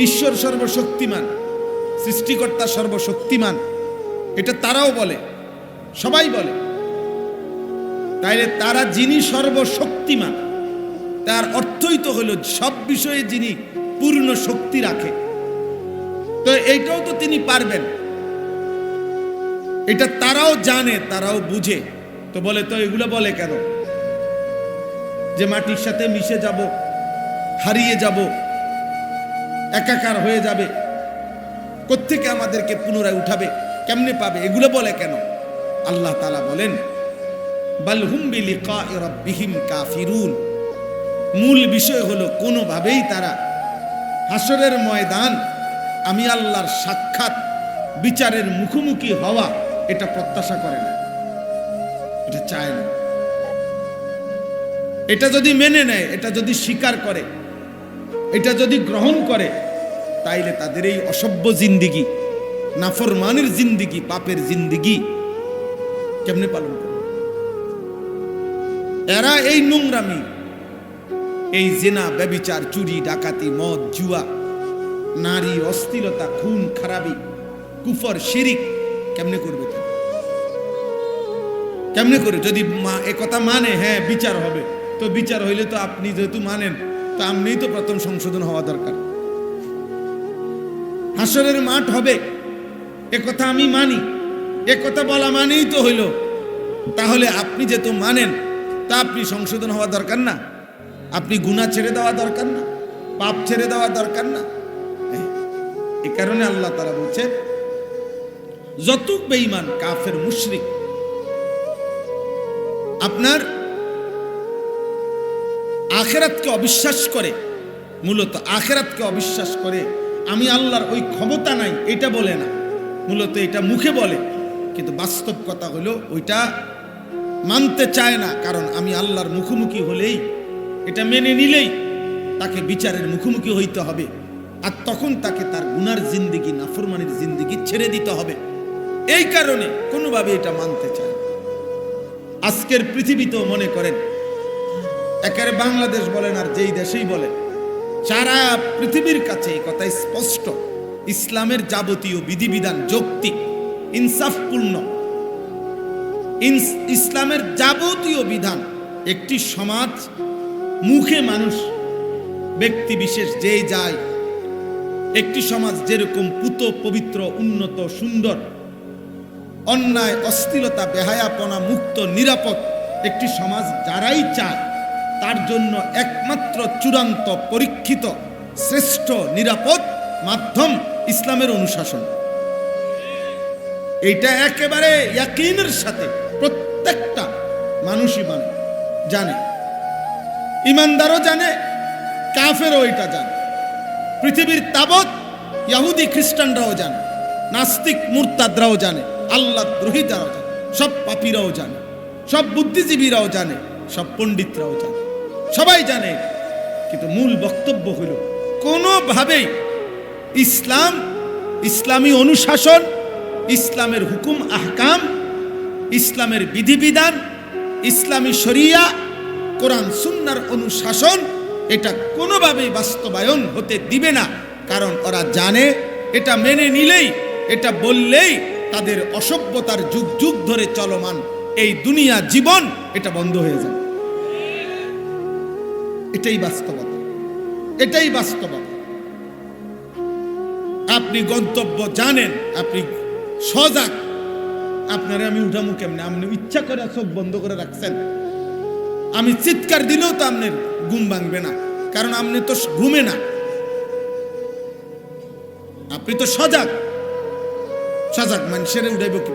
Speaker 1: ঈশ্বর সর্বশক্তিমান, সৃষ্টিকর্তা সর্বশক্তিমান, এটা তারাও বলে, সবাই বলে। তাইলে তারা যিনি সর্বশক্তিমান, তার অর্থই তো হলো সব বিষয়ে যিনি পূর্ণ শক্তি রাখে, তো এইটাও তো তিনি পারবেন, এটা তারাও জানে, তারাও বুঝে, তো বলে তো এগুলো বলে কেন যে মাটির সাথে মিশে যাব, হারিয়ে যাব, একাকার হয়ে যাবে, কোত্থেকে আমাদেরকে পুনরায় উঠাবে, কেমনে পাবে, এগুলো বলে কেন? আল্লাহ তাআলা বলেন, বাল হুম বিলিকাই রাব্বিহিম কাফিরুন, মূল বিষয় হলো কোনোভাবেই তারা হাসরের ময়দান, আমি আল্লাহর সাক্ষাৎ বিচারের মুখোমুখি হওয়া, এটা প্রত্যাশা করে না, এটা চায় না। এটা যদি মেনে নেয়, এটা যদি স্বীকার করে, এটা যদি গ্রহণ করে, তাইলে তাদের এই অসভ্য জিন্দিগি, নাফরমানের জিন্দিগি, পাপের জিন্দিগি কেমনে পালন করে? এরা এই নোংরামি, এই জিনা, ব্যভিচার, চুরি, ডাকাতি, মদ, জুয়া, নারী, অশ্লীলতা, খুন খারাপি, কুফর, শিরিক কেমনে করবে? কেমনে করে? যদি একথা মানে হ্যাঁ বিচার হবে, তো বিচার হইলে তো আপনি যেহেতু মানেন, তো আপনিই তো প্রথম সংশোধন হওয়া দরকার। হাসরের মাঠ হবে, একথা আমি মানি, একথা বলা মানেই তো হইল, তাহলে আপনি যেহেতু মানেন, তা আপনি সংশোধন হওয়া দরকার না? আপনি গুনাহ ছেড়ে দেওয়া দরকার না? পাপ ছেড়ে দেওয়া দরকার না? এই কারণে আল্লাহ তাআলা বলছে, যত বেঈমান, কাফের, মুশরিক আপনার আখিরাতকে অবিশ্বাস করে, মূলত আখিরাতকে অবিশ্বাস করে, আমি আল্লাহর ওই ক্ষমতা নাই এটা বলে না, মূলত এটা মুখে বলে, কিন্তু বাস্তব কথা হলো ওইটা মানতে চায় না। কারণ আমি আল্লাহর মুখোমুখি হলেই, এটা মেনে নিলেই তাকে বিচারের মুখোমুখি হইতে হবে, আর তখন তাকে তার গুনার জিন্দিগি, নাফরমানির জিন্দিগি ছেড়ে দিতে হবে। এই কারণে কোনোভাবে এটা মানতে চায়। আজকের পৃথিবীতেও মনে করেন, একেবারে বাংলাদেশ বলেন আর যেই দেশেই বলেন, সারা পৃথিবীর কাছে এই কথা স্পষ্ট, ইসলামের যাবতীয় বিধিবিধান যৌক্তিক, ইনসাফপূর্ণ। ইসলামের যাবতীয় বিধান একটি সমাজ, মুখে মানুষ ব্যক্তি বিশেষ যে যায়, একটি সমাজ যেরকম পুত পবিত্র, উন্নত, সুন্দর, অন্যায়, অশ্লীলতা, বেহায়াপনা মুক্ত, নিরাপদ একটি সমাজ যারাই চায়, তার জন্য একমাত্র চূড়ান্ত, পরীক্ষিত, শ্রেষ্ঠ, নিরাপদ মাধ্যম ইসলামের অনুশাসন। এইটা একেবারে ইয়াকিনের সাথে প্রত্যেকটা মানুষই জানে, ইমানদারও জানে, কাফেরও এটা জানে, পৃথিবীর তাবৎ ইহুদি খ্রিস্টানরাও জানে, নাস্তিক মুরতাদরাও জানে, আল্লাহ দ্রোহীরাও জানে, সব পাপীরাও জানে, সব বুদ্ধিজীবীরাও জানে, সব পণ্ডিতরাও জানে, সবাই জানে। কিন্তু মূল বক্তব্য হল কোনোভাবেই ইসলাম, ইসলামী অনুশাসন, ইসলামের হুকুম আহকাম, ইসলামের বিধিবিধান, ইসলামী শরিয়া, কোরআন সুন্নাহর অনুশাসন, এটা কোনোভাবেই বাস্তবায়ন হতে দিবে না। কারণ ওরা জানে এটা মেনে নিলেই, এটা বললেই তাদের অসভ্যতার যুগ যুগ ধরে চলমান এই দুনিয়া জীবন এটা বন্ধ হয়ে যাবে। এটাই বাস্তবতা, এটাই বাস্তবতা। আপনি গন্তব্য জানেন, আপনি সজাগ, আপনারা আমি উঠামু কেমনে? আপনি ইচ্ছা করে চোখ বন্ধ করে রাখছেন, আমি চিৎকার দিলেও তো আপনার ঘুম ভাঙবে না, কারণ আপনি তো ঘুমে না, আপনি তো সজাগ। সজাগ মানুষের উঠাইব কি?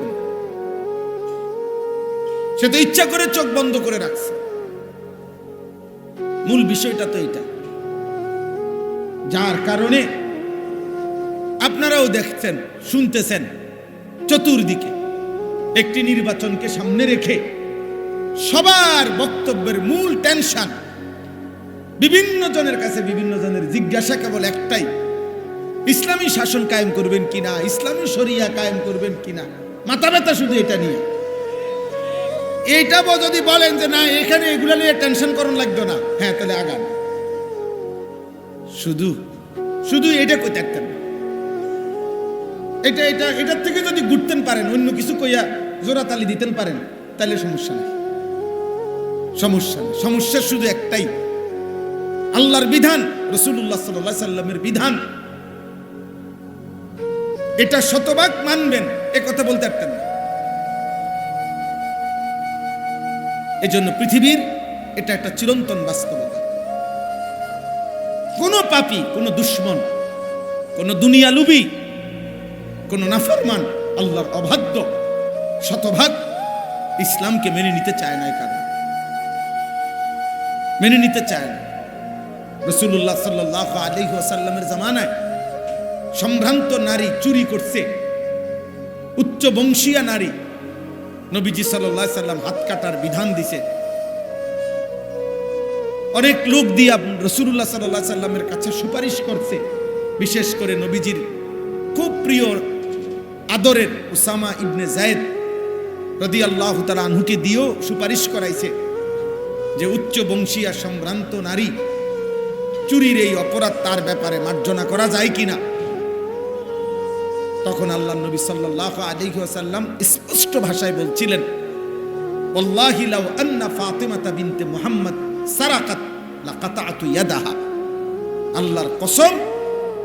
Speaker 1: সে তো ইচ্ছা করে চোখ বন্ধ করে রাখছে। মূল বিষয়টা তো এটা, যার কারণে আপনারাও দেখছেন, শুনতেছেন, চতুর্দিকে একটি নির্বাচনকে সামনে রেখে সবার বক্তব্যের মূল টেনশন, বিভিন্ন জনের কাছে বিভিন্ন জনের জিজ্ঞাসা কেবল একটাই, ইসলামী শাসন কায়েম করবেন কিনা, ইসলামী শরিয়া কায়েম করবেন কিনা। মাথা ব্যথা শুধু এটা নিয়ে। এইটা যদি বলেন যে না, এখানে এগুলো নিয়ে টেনশন করুন লাগতো না, হ্যাঁ তাহলে আগান। শুধু শুধু এটা কই থাকতেন, এটার থেকে যদি ঘুরতেন পারেন, অন্য কিছু কইয়া জোড়াতালি দিতেন পারেন, তাহলে সমস্যা নেই, সমস্যা নেই। সমস্যা শুধু একটাই, আল্লাহর বিধান, রাসূলুল্লাহ সাল্লাল্লাহু আলাইহি সাল্লামের বিধান, এটা শতভাগ মানবেন, এ কথা বলতে পারতেন না। এজন্য পৃথিবীর এটা একটা চিরন্তন বাস্তবতা। কোন পাপী, কোন দুশ্মন, কোন দুনিয়া লুবি, কোন নাফরমান, আল্লাহর অবাধ্য শতভাগ ইসলামকে মেনে নিতে চায় না। কারণ মেনে নিতে চায় না। রাসূলুল্লাহ সাল্লাল্লাহু আলাইহি ওয়াসাল্লামের জামানায় সম্ভ্রান্ত নারী চুরি করছে, উচ্চ বংশীয় নারী, নবীজি সাল্লাল্লাহু আলাইহি সাল্লাম হাত কাটার বিধান দিছে। অনেক লোক দিয়া রাসূলুল্লাহ সাল্লাল্লাহু আলাইহি সাল্লামের কাছে সুপারিশ করছে, বিশেষ করে নবীজির খুব প্রিয় আদরের উসামা ইবনে যায়েদ রাদিয়াল্লাহু তাআলা আনহুকে দিয়েও সুপারিশ করাইছে যে উচ্চ বংশীয় সম্ভ্রান্ত নারী চুরির এই অপরাধ, তার ব্যাপারে মার্জনা করা যায় কিনা। তখন আল্লাহর নবী সাল্লাল্লাহু আলাইহি ওয়াসাল্লাম স্পষ্ট ভাষায় বলছিলেন, ওয়াল্লাহি লাউ আন্না ফাতিমাতা বিনতে মুহাম্মদ সারাকাত লাকাতাতু ইয়াদাহা। আল্লাহর কসম,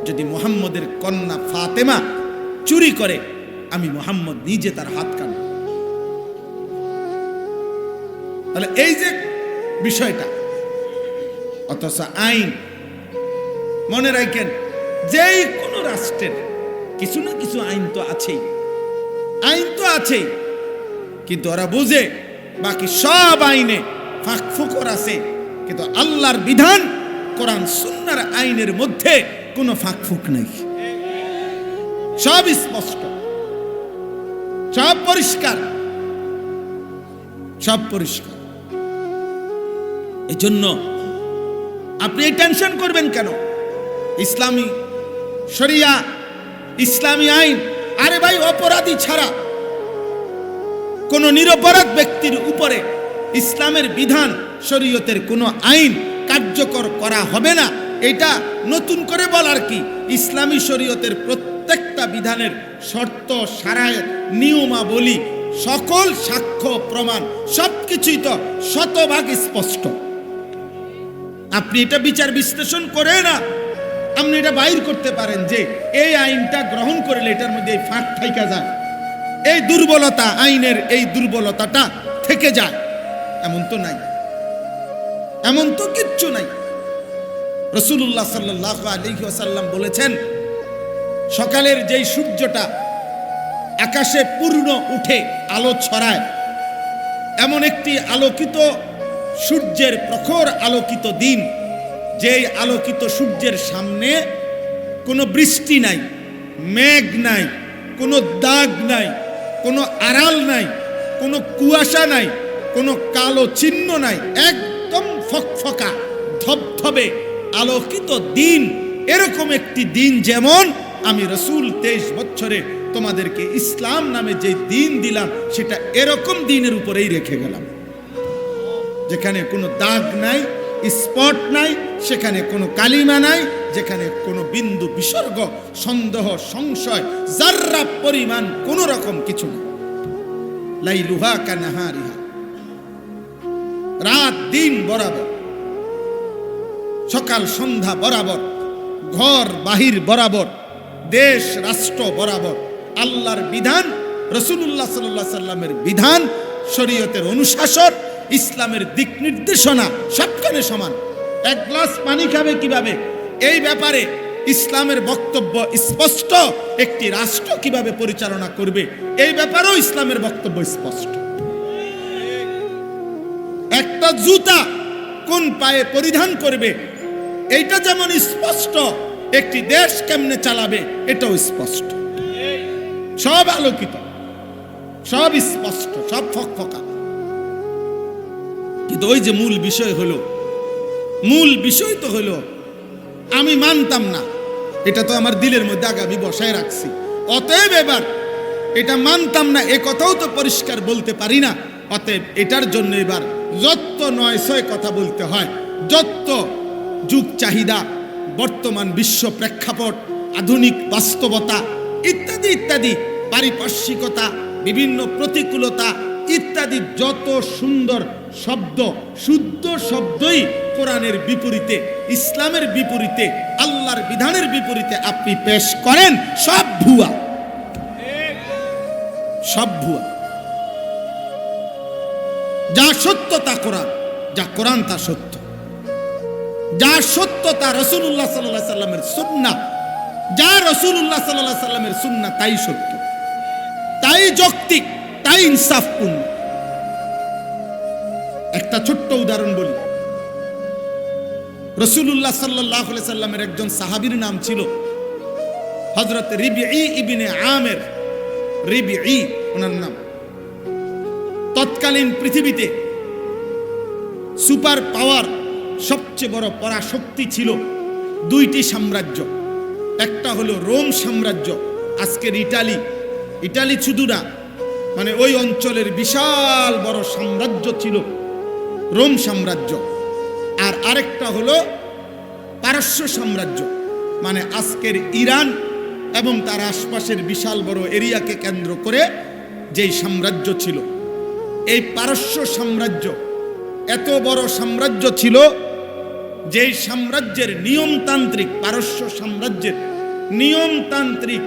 Speaker 1: যদি মুহাম্মদের কন্যা ফাতেমা চুরি করে, আমি মুহাম্মদ নিজে তার হাত কাটব। তাহলে এই যে বিষয়টা, অথচ আইন, মনে রাখেন, যেই কোনো রাষ্ট্রের কিছু না কিছু আইন তো আছেই, আইন তো আছেই, কিন্তু ওরা বুঝে বাকি সব আইনে ফাঁক ফোকর আছে, কিন্তু আল্লাহর বিধান, কোরআন সুন্নাহর আইনের মধ্যে কোনো ফাঁক ফুক নেই, সব স্পষ্ট, সব পরিষ্কার, সব পরিষ্কার। এই জন্য আপনি এই টেনশন করবেন কেন? ইসলামী শরিয়া, ইসলামী আইন। আরে ভাই, অপরাধী ছাড়া কোন নিরপরাধ ব্যক্তির উপরে ইসলামের বিধান, শরীয়তের কোনো আইন কার্যকর করা হবে না। এটা নতুন করে বলার কি? ইসলামী শরীয়তের প্রত্যেকটা বিধানের শর্ত, শারায়েত, নিয়মাবলী, সকল সাক্ষ্য প্রমাণ সবকিছুই তো শতভাগ স্পষ্ট। আপনি এটা বিচার বিশ্লেষণ করে না আপনি এটা বাইর করতে পারেন যে এই আইনটা গ্রহণ করলে এটার মধ্যে এই ফাঁক থাইকা যায়, এই দুর্বলতা, আইনের এই দুর্বলতাটা থেকে যায়। এমন তো নাই, এমন তো কিচ্ছু নাই। রাসূলুল্লাহ সাল্লাল্লাহু আলাইহি ওয়াসাল্লাম বলেছেন, সকালের যেই সূর্যটা আকাশে পূর্ণ উঠে আলো ছড়ায়, এমন একটি আলোকিত সূর্যের প্রখর আলোকিত দিন, যেই আলোকিত সূর্যের সামনে কোনো বৃষ্টি নাই, মেঘ নাই, কোনো দাগ নাই, কোনো আড়াল নাই, কোনো কুয়াশা নাই, কোনো কালো চিহ্ন নাই, একদম ফকফকা ধবধবে আলোকিত দিন। এরকম একটি দিন যেমন আমি রাসূল 23 বছরে তোমাদেরকে ইসলাম নামে যে দিন দিলাম, সেটা এরকম দিনের উপরেই রেখে গেলাম, যেখানে কোনো দাগ নাই, স্পট নাই, সেখানে কোনো কালিমা নাই, যেখানে কোনো বিন্দু বিসর্গ, সন্দেহ, সংশয়, যার্রা পরিমাণ কোন রকম কিছু নেই। লাইলুহা কানাহারিহা, রাত দিন বরাবর, সকাল সন্ধ্যা বরাবর, ঘর বাহির বরাবর, দেশ রাষ্ট্র বরাবর আল্লাহর বিধান, রাসূলুল্লাহ সাল্লাল্লাহু আলাইহি সাল্লামের বিধান, শরীয়তের অনুশাসন, ইসলামের দিক নির্দেশনা সবখানে সমান। এক গ্লাস পানি খাবে কিভাবে, এই ব্যাপারে ইসলামের বক্তব্য স্পষ্ট। একটি রাষ্ট্র কিভাবে পরিচালনা করবে, এই ব্যাপারেও ইসলামের বক্তব্য স্পষ্ট। একটা জুতা কোন পায়ে পরিধান করবে, এইটা যেমন স্পষ্ট, একটি দেশ কেমনে চালাবে এটাও স্পষ্ট। সব আলোকিত, সব স্পষ্ট, সব ফকফকা। কিন্তু ওই যে মূল বিষয় হলো, মূল বিষয় তো হলো আমি মানতাম না, এটা তো আমার দিলের মধ্যে আগামী বসায় রাখছি। অতএব এবার এটা মানতাম না, এ কথাও তো পরিষ্কার বলতে পারি না। অতএব এটার জন্য এবার যত 900 কথা বলতে হয়, যত যুগ চাহিদা, বর্তমান বিশ্ব প্রেক্ষাপট, আধুনিক বাস্তবতা ইত্যাদি ইত্যাদি, পারিপার্শ্বিকতা, বিভিন্ন প্রতিকূলতা ইত্যাদি যত সুন্দর শব্দ, শুদ্ধ শব্দই কোরআনের বিপরীতে, ইসলামের বিপরীতে, আল্লাহর বিধানের বিপরীতে আপনি পেশ করেন, সব ভুয়া, সব ভুয়া। যা সত্য তা কোরআন, যা কোরআন তা সত্য, যা সত্য তা রাসূলুল্লাহ সাল্লাল্লাহু আলাইহি সাল্লামের সুন্নাহ, যা রাসূলুল্লাহ সাল্লাল্লাহু আলাইহি সাল্লামের সুন্নাহ তাই সত্য, তাই যৌক্তিক, তাই ইনসাফপূর্ণ। একটা ছোট্ট উদাহরণ বলি। রাসূলুল্লাহ সাল্লাল্লাহু আলাইহি সাল্লামের একজন সাহাবীর নাম ছিল হযরত রিবঈ ইবনে আমির। রিবঈ ওনার নাম। তৎকালীন পৃথিবীতে সুপার পাওয়ার, সবচেয়ে বড় পরাশক্তি ছিল দুইটি সাম্রাজ্য। একটা হলো রোম সাম্রাজ্য, আজকের ইটালি। ইটালি শুধু না, মানে ওই অঞ্চলের বিশাল বড় সাম্রাজ্য ছিল রোম সাম্রাজ্য। আর আরেকটা হলো পারস্য সাম্রাজ্য, মানে আজকের ইরান এবং তার আশপাশের বিশাল বড় এরিয়াকে কেন্দ্র করে যেই সাম্রাজ্য ছিল। এই পারস্য সাম্রাজ্য এত বড় সাম্রাজ্য ছিল, যেই সাম্রাজ্যের নিয়মতান্ত্রিক, পারস্য সাম্রাজ্যের নিয়মতান্ত্রিক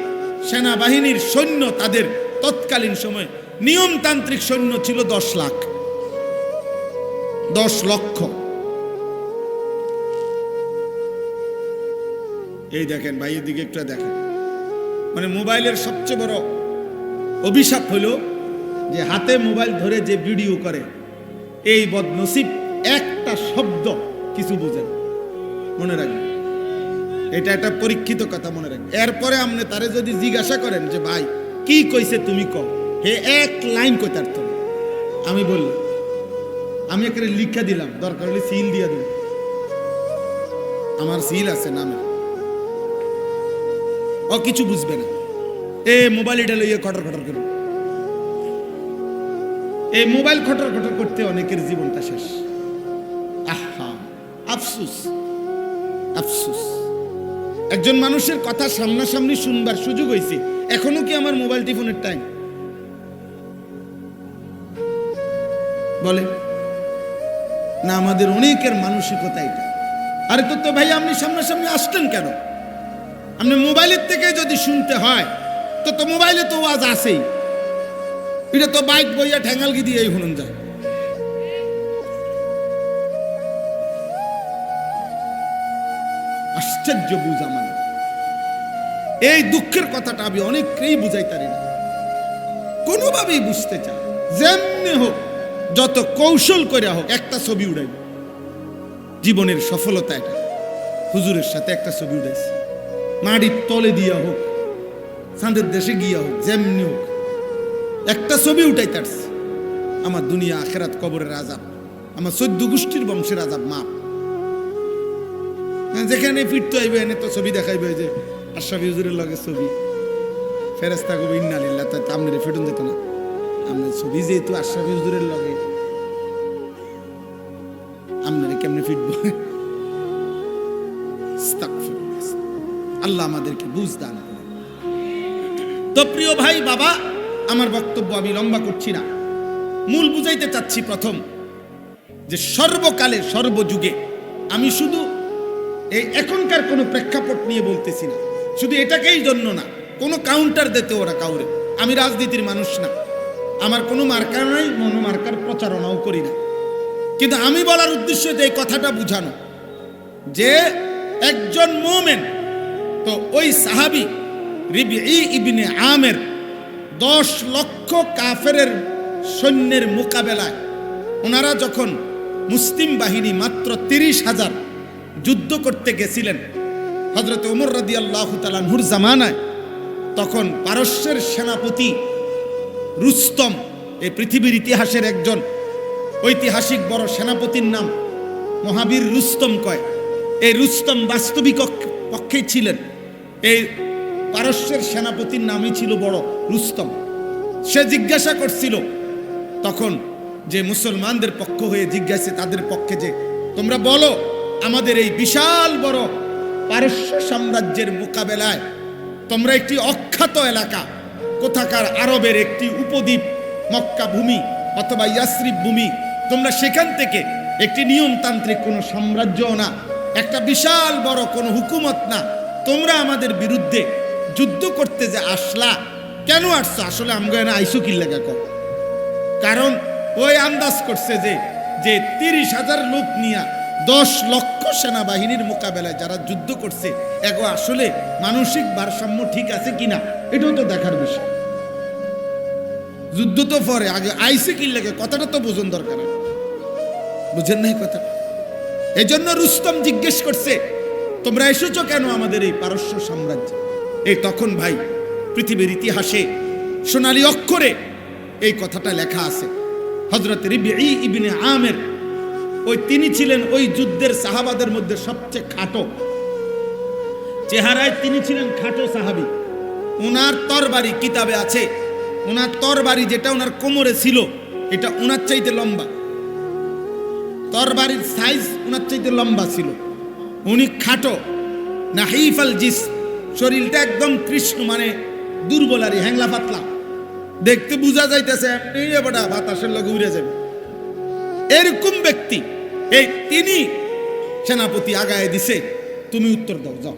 Speaker 1: সেনাবাহিনীর সৈন্য, তাদের তৎকালীন সময় নিয়মতান্ত্রিক সৈন্য ছিল 10 লাখ, 10 লক্ষ। এই দেখেন ভাই, এদিকে একটু দেখেন, মানে মোবাইলের সবচেয়ে বড় অভিশাপ হলো যে হাতে মোবাইল ধরে যে ভিডিও করে, এই বদনসিব একটা শব্দ কিছু বোঝেন। মনে রাখবেন, এটা একটা পরীক্ষিত কথা, মনে রাখবেন। এরপরে আপনি তারে যদি জিজ্ঞাসা করেন যে ভাই কি কইছে, তুমি কও, হে এক লাইন কইতার তো। আমি বললাম, আমি এখানে লিখা দিলাম, দরকার হলে সিল দিয়ে দেব। আমার সিল আছে নামে, ও কিছু বুঝবে না। মোবাইল এটা লইয়ে খটর খটর করে, এই মোবাইল খটর খটর করতে অনেকের জীবনটা শেষ। আহা, আফসুস আফসুস। একজন মানুষের কথা সামনাসামনি শুনবার সুযোগ হয়েছে, এখনো কি আমার মোবাইল টিফোনের টাইম? বলে না, আমাদের অনেকের মানসিকতা এটা। আরে তো ভাই আপনি সামনাসামনি আসলেন কেন? আপনি মোবাইলের থেকে যদি শুনতে হয় তো মোবাইলে তো ওয়াজ আছেই, এটা তো বাইক বইয়া ঠ্যাঙ্গালগি দিয়ে শুনুন যায়। আশ্চর্য বুঝা মানে এই দুঃখের কথাটা আমি অনেককেই বুঝাইতে পারি না, কোনোভাবেই বুঝতে চায়। যেমনি হোক, যত কৌশল করে হোক একটা ছবি উড়াই। জীবনের সফলতা এটা। হুজুরের সাথে একটা ছবি উড়াইছি, মাটির তলে দিয়া হোক, চাঁদের দেশে গিয়া হোক, যেমনি হোক একটা ছবি উঠাইতে আসছি। আমার দুনিয়া আখেরাত কবরের আযাব, আমার 14 গোষ্ঠীর বংশের আযাব মাপ। যেখানে ফিরতে আইবে এনে তো ছবি দেখাইবে যে আশরাফি হুজুরের লগে ছবি, ফেরেশতা কবি ইন্না লিল্লাহ, তাই আমনে ফেটুন যেত না। আমনে ছবি যেহেতু আশরাফি হুজুরের লগে, আমনে কেমনে ফিটবো? আল্লাহ আমাদেরকে বুঝ দান করেন। তো প্রিয় ভাই বাবা, আমার বক্তব্য আমি লম্বা করছি না, মূল বুঝাইতে চাচ্ছি প্রথম যে সর্বকালে সর্বযুগে, আমি শুধু এই এখনকার কোনো প্রেক্ষাপট নিয়ে বলতেছি না, শুধু এটাকেই জন্য না, কোনো কাউন্টার দিতে ওরা কাউরে। আমি রাজনীতির মানুষ না, আমার কোনো মার্কা নাই, মনোমার্কার প্রচারণাও করি না, কিন্তু আমি বলার উদ্দেশ্য এই কথাটা বুঝানো যে একজন মুমিন, তো ওই সাহাবী রিবঈ ইবনে আমের 10 লক্ষ কাফেরের সৈন্যের মোকাবেলায় ওনারা যখন মুসলিম বাহিনী মাত্র 30,000 যুদ্ধ করতে গেছিলেন হযরত ওমর রাদিয়াল্লাহু তাআলা আনহুর জামানায়, তখন পারস্যের সেনাপতি রুস্তম, এই পৃথিবীর ইতিহাসের একজন ঐতিহাসিক বড় সেনাপতির নাম মহাবীর রুস্তম কয়। এই রুস্তম বাস্তবিক পক্ষে ছিলেন, এই পারস্যের সেনাপতির নামই ছিল বড় রুস্তম। সে জিজ্ঞাসা করছিল তখন যে মুসলমানদের পক্ষ হয়ে জিজ্ঞাসা তাদের পক্ষে, যে তোমরা বলো আমাদের এই বিশাল বড় পারস্য সাম্রাজ্যের মোকাবেলায় তোমরা একটি অখ্যাত এলাকা, কোথাকার আরবের একটি উপদ্বীপ, মক্কা ভূমি অথবা ইয়াসরিব ভূমি, তোমরা সেখান থেকে একটি নিয়মতান্ত্রিক কোনো সাম্রাজ্য না, একটা বিশাল বড় কোনো হুকুমত না, তোমরা আমাদের বিরুদ্ধে যুদ্ধ করতে যে আসলা, কেন আসছো? আসলে আমগো না আইসো কি লাগা কর। কারণ ওই আন্দাজ করছে যে 30,000 লোক নিয়ে 10 লক্ষ সেনাবাহিনীর মোকাবেলায় যারা যুদ্ধ করছে, এগো আসলে মানসিক ভারসাম্য ঠিক আছে কিনা, এটাও তো দেখার বিষয়। যুদ্ধ তো পরে, আগে আইসে কি লাগে কথাটা তো বোঝার দরকার, বুঝেন নাই কথা? এই জন্য রুস্তম জিজ্ঞেস করছে তোমরা এসেছো কেন আমাদের এই পারস্য সাম্রাজ্যে? এই তখন ভাই পৃথিবীর ইতিহাসে সোনালী অক্ষরে এই কথাটা লেখা আছে। হযরত রিবঈ ইবনে আমের, ওই তিনি ছিলেন ওই যুদ্ধের সাহাবাদের মধ্যে সবচেয়ে খাটো, চেহারায় তিনি ছিলেন খাটো সাহাবী। ওনার তরবারি, কিতাবে আছে ওনার তরবারি যেটা ওনার কোমরে ছিল, এটা ওনার চাইতে লম্বা, তরবারির সাইজ ওনার চাইতে লম্বা ছিল। উনি খাটো, নাহিফাল জিস, শরীরটা একদম কৃষ্ণ, মানে দুর্বল আর হ্যাংলা পাতলা, দেখতে বোঝা যাইতেছে এমনি বড় বাতাসের লগে উড়ে যাবে এরকম ব্যক্তি। এই তিনি সেনাপতি আগায় দিছে, তুমি উত্তর দাও, যাও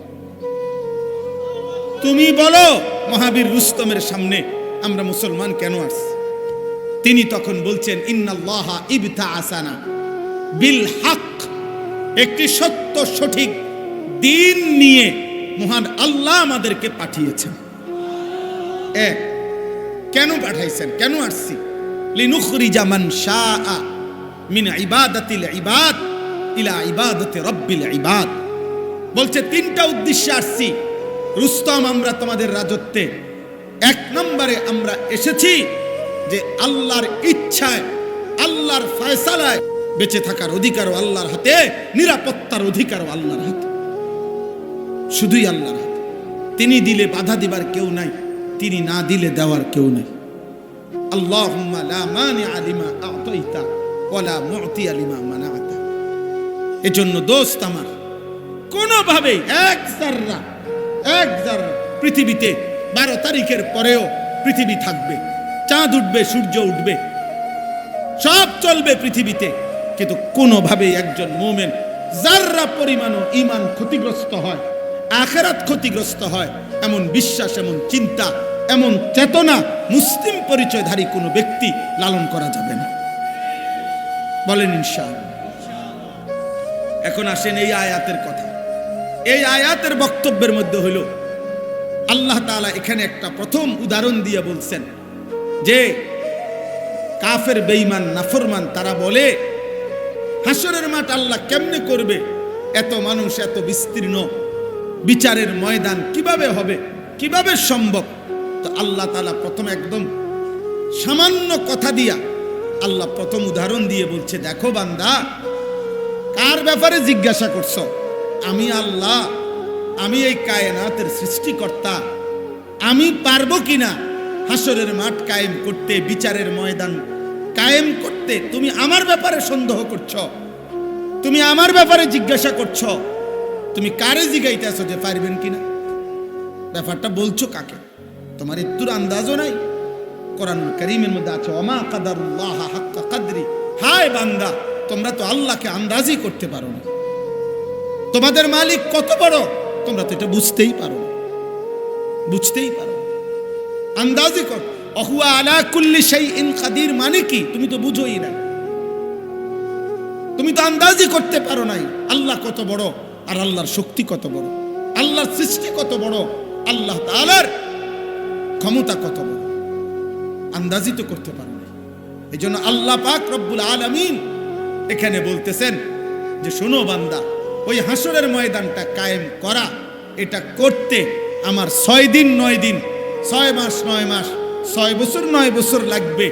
Speaker 1: তুমি বলো মহাবীর রুস্তমের সামনে আমরা মুসলমান কেন আসছি। তিনি তখন বলছেন ইন্নাল্লাহা ইবতাআসানা বিল হক, একটি সত্য সঠিক দিন নিয়ে মহান আল্লাহ আমাদেরকে পাঠিয়েছেন। কেন পাঠাইছেন, কেন আসছি? লিনুখরিজা মান শাআ মিন ইবাদাতিল ইবাদ ইলা ইবাদাতি রাব্বিল ইবাদ। বলছে 3টা উদ্দেশ্যে আসছি রুস্তম, আমরা তোমাদের রাজত্বে 1 নম্বরে আমরা এসেছি যে আল্লাহর ইচ্ছায়, আল্লাহর ফয়সালায় বেঁচে থাকার অধিকারও আল্লাহর হাতে, নিরাপত্তার অধিকারও আল্লাহর হাতে। শুধুই আল্লাহর হাতে। তিনি দিলে বাধা দিবার কেউ নাই, তিনি না দিলে দেওয়ার কেউ নাই। আল্লাহুম্মা লা মানিআ লিমা আ'তাইতা ওয়া লা মু'তিয়া লিমা মানা'তা। এজন্য দোস্ত আমার, কোনোভাবেই এক জাররা পৃথিবীতে 12 তারিখের পরেও পৃথিবী থাকবে, চাঁদ উঠবে, সূর্য উঠবে, সব চলবে পৃথিবীতে, কিন্তু কোনোভাবেই একজন মুমিন জাররা পরিমাণও ঈমান ক্ষতিগ্রস্ত হয়, আখিরাত ক্ষতিগ্রস্ত হয়, এমন বিশ্বাস, এমন চিন্তা, এমন চেতনা মুসলিম পরিচয়ধারী কোনো ব্যক্তি লালন করা যাবে না। বলেন ইনশাআল্লাহ। এখন আসেন এই আয়াতের কথা। এই আয়াতের বক্তব্যের মধ্যে হলো আল্লাহ তাআলা এখানে একটা প্রথম উদাহরণ দিয়ে বলছেন যে কাফের, বেঈমান, নাফরমান তারা বলে হাসরের মাঠ আল্লাহ কেমনে করবে, এত মানুষ, এত বিস্তীর্ণ বিচারের ময়দান কিভাবে হবে, কিভাবে সম্ভব? তো আল্লাহ তাআলা প্রথম একদম সামান্য কথা দিয়া আল্লাহ প্রথম উদাহরণ দিয়ে বলছে, দেখো বান্দা, কার ব্যাপারে জিজ্ঞাসা করছো? আমি আল্লাহ, আমি এই কায়নাতের সৃষ্টিকর্তা, আমি পারবো কিনা হাসরের মাঠ কায়েম করতে, বিচারের ময়দান কায়েম করতে? তুমি আমার ব্যাপারে সন্দেহ করছো, তুমি আমার ব্যাপারে জিজ্ঞাসা করছো। তুমি কারে জিজ্ঞাইতেছো যে পারবেন কিনা? ব্যাপারটা বলছো কাকে? তোমার একটুর আন্দাজও নাই। কোরআনুল কারীমের মধ্যে আছে, ওমা কাদারুল্লাহ হাক্কা কাদরি। হায় বান্দা, তোমরা তো আল্লাহকে আন্দাজই করতে পারো না। তোমাদের মালিক কত বড় তোমরা তো এটা বুঝতেই পারো, বুঝতেই পারো। আন্দাজি কর, অহুয়া আলা কুল্লি শাইইন কাদির মানে কি তুমি তো বুঝোই না, তুমি তো আন্দাজি করতে পারো নাই আল্লাহ কত বড়, আর আল্লাহর শক্তি কত বড়, আল্লাহর সৃষ্টি কত বড়, আল্লাহ তাআলার ক্ষমতা কত বড়, আন্দাজি তো করতে পারো না। এই জন্য আল্লাহ পাক রব্বুল আলামিন এখানে বলতেছেন যে শোনো বান্দা, ওই হাসরের ময়দানটা কায়েম করা, এটা করতে আমার 6 দিন 9 দিন, 6 মাস 9 মাস, 6 বছর 9 বছর লাগবে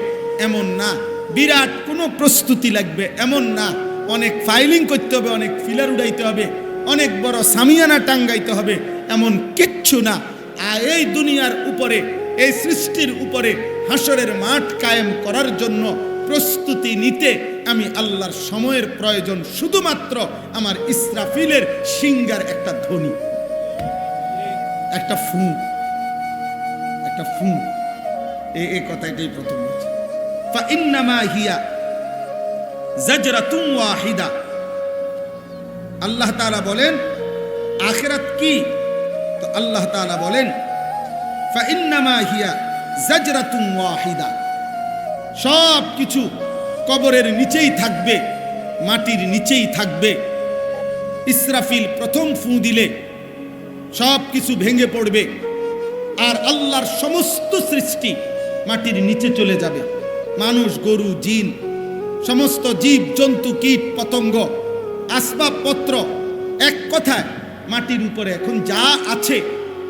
Speaker 1: এমন না। বিরাট কোনো প্রস্তুতি লাগবে এমন না। অনেক ফাইলিং করতে হবে, অনেক ফিলার উড়াইতে হবে, অনেক বড় সামিয়ানা টাঙ্গাইতে হবে, এমন কিচ্ছু না। আর এই দুনিয়ার উপরে, এই সৃষ্টির উপরে হাসরের মাঠ কায়েম করার জন্য প্রস্তুতি নিতে আমি আল্লাহর সময়ের প্রয়োজন শুধুমাত্র আমার ইসরাফিলের সিঙ্গার একটা ধ্বনি, একটা ফু, একটা ফু। এই কথাটাই প্রথম বলছে, ফাইন্নামা হিয়া জাজরাতুন ওয়াহিদা। আল্লাহ তাআলা বলেন আখিরাত কি? তো আল্লাহ তাআলা বলেন ফাইন্নামা হিয়া জাজরাতুন ওয়াহিদা। সব কিছু কবরের নিচেই থাকবে, মাটির নিচেই থাকবে। ইসরাফিল প্রথম ফু দিলে সব কিছু ভেঙে পড়বে, আর আল্লাহর সমস্ত সৃষ্টি মাটির নিচে চলে যাবে। মানুষ, গরু, জিন, সমস্ত জীব জন্তু, কীট পতঙ্গ, আসবাবপত্র, এক কথায় মাটির উপরে এখন যা আছে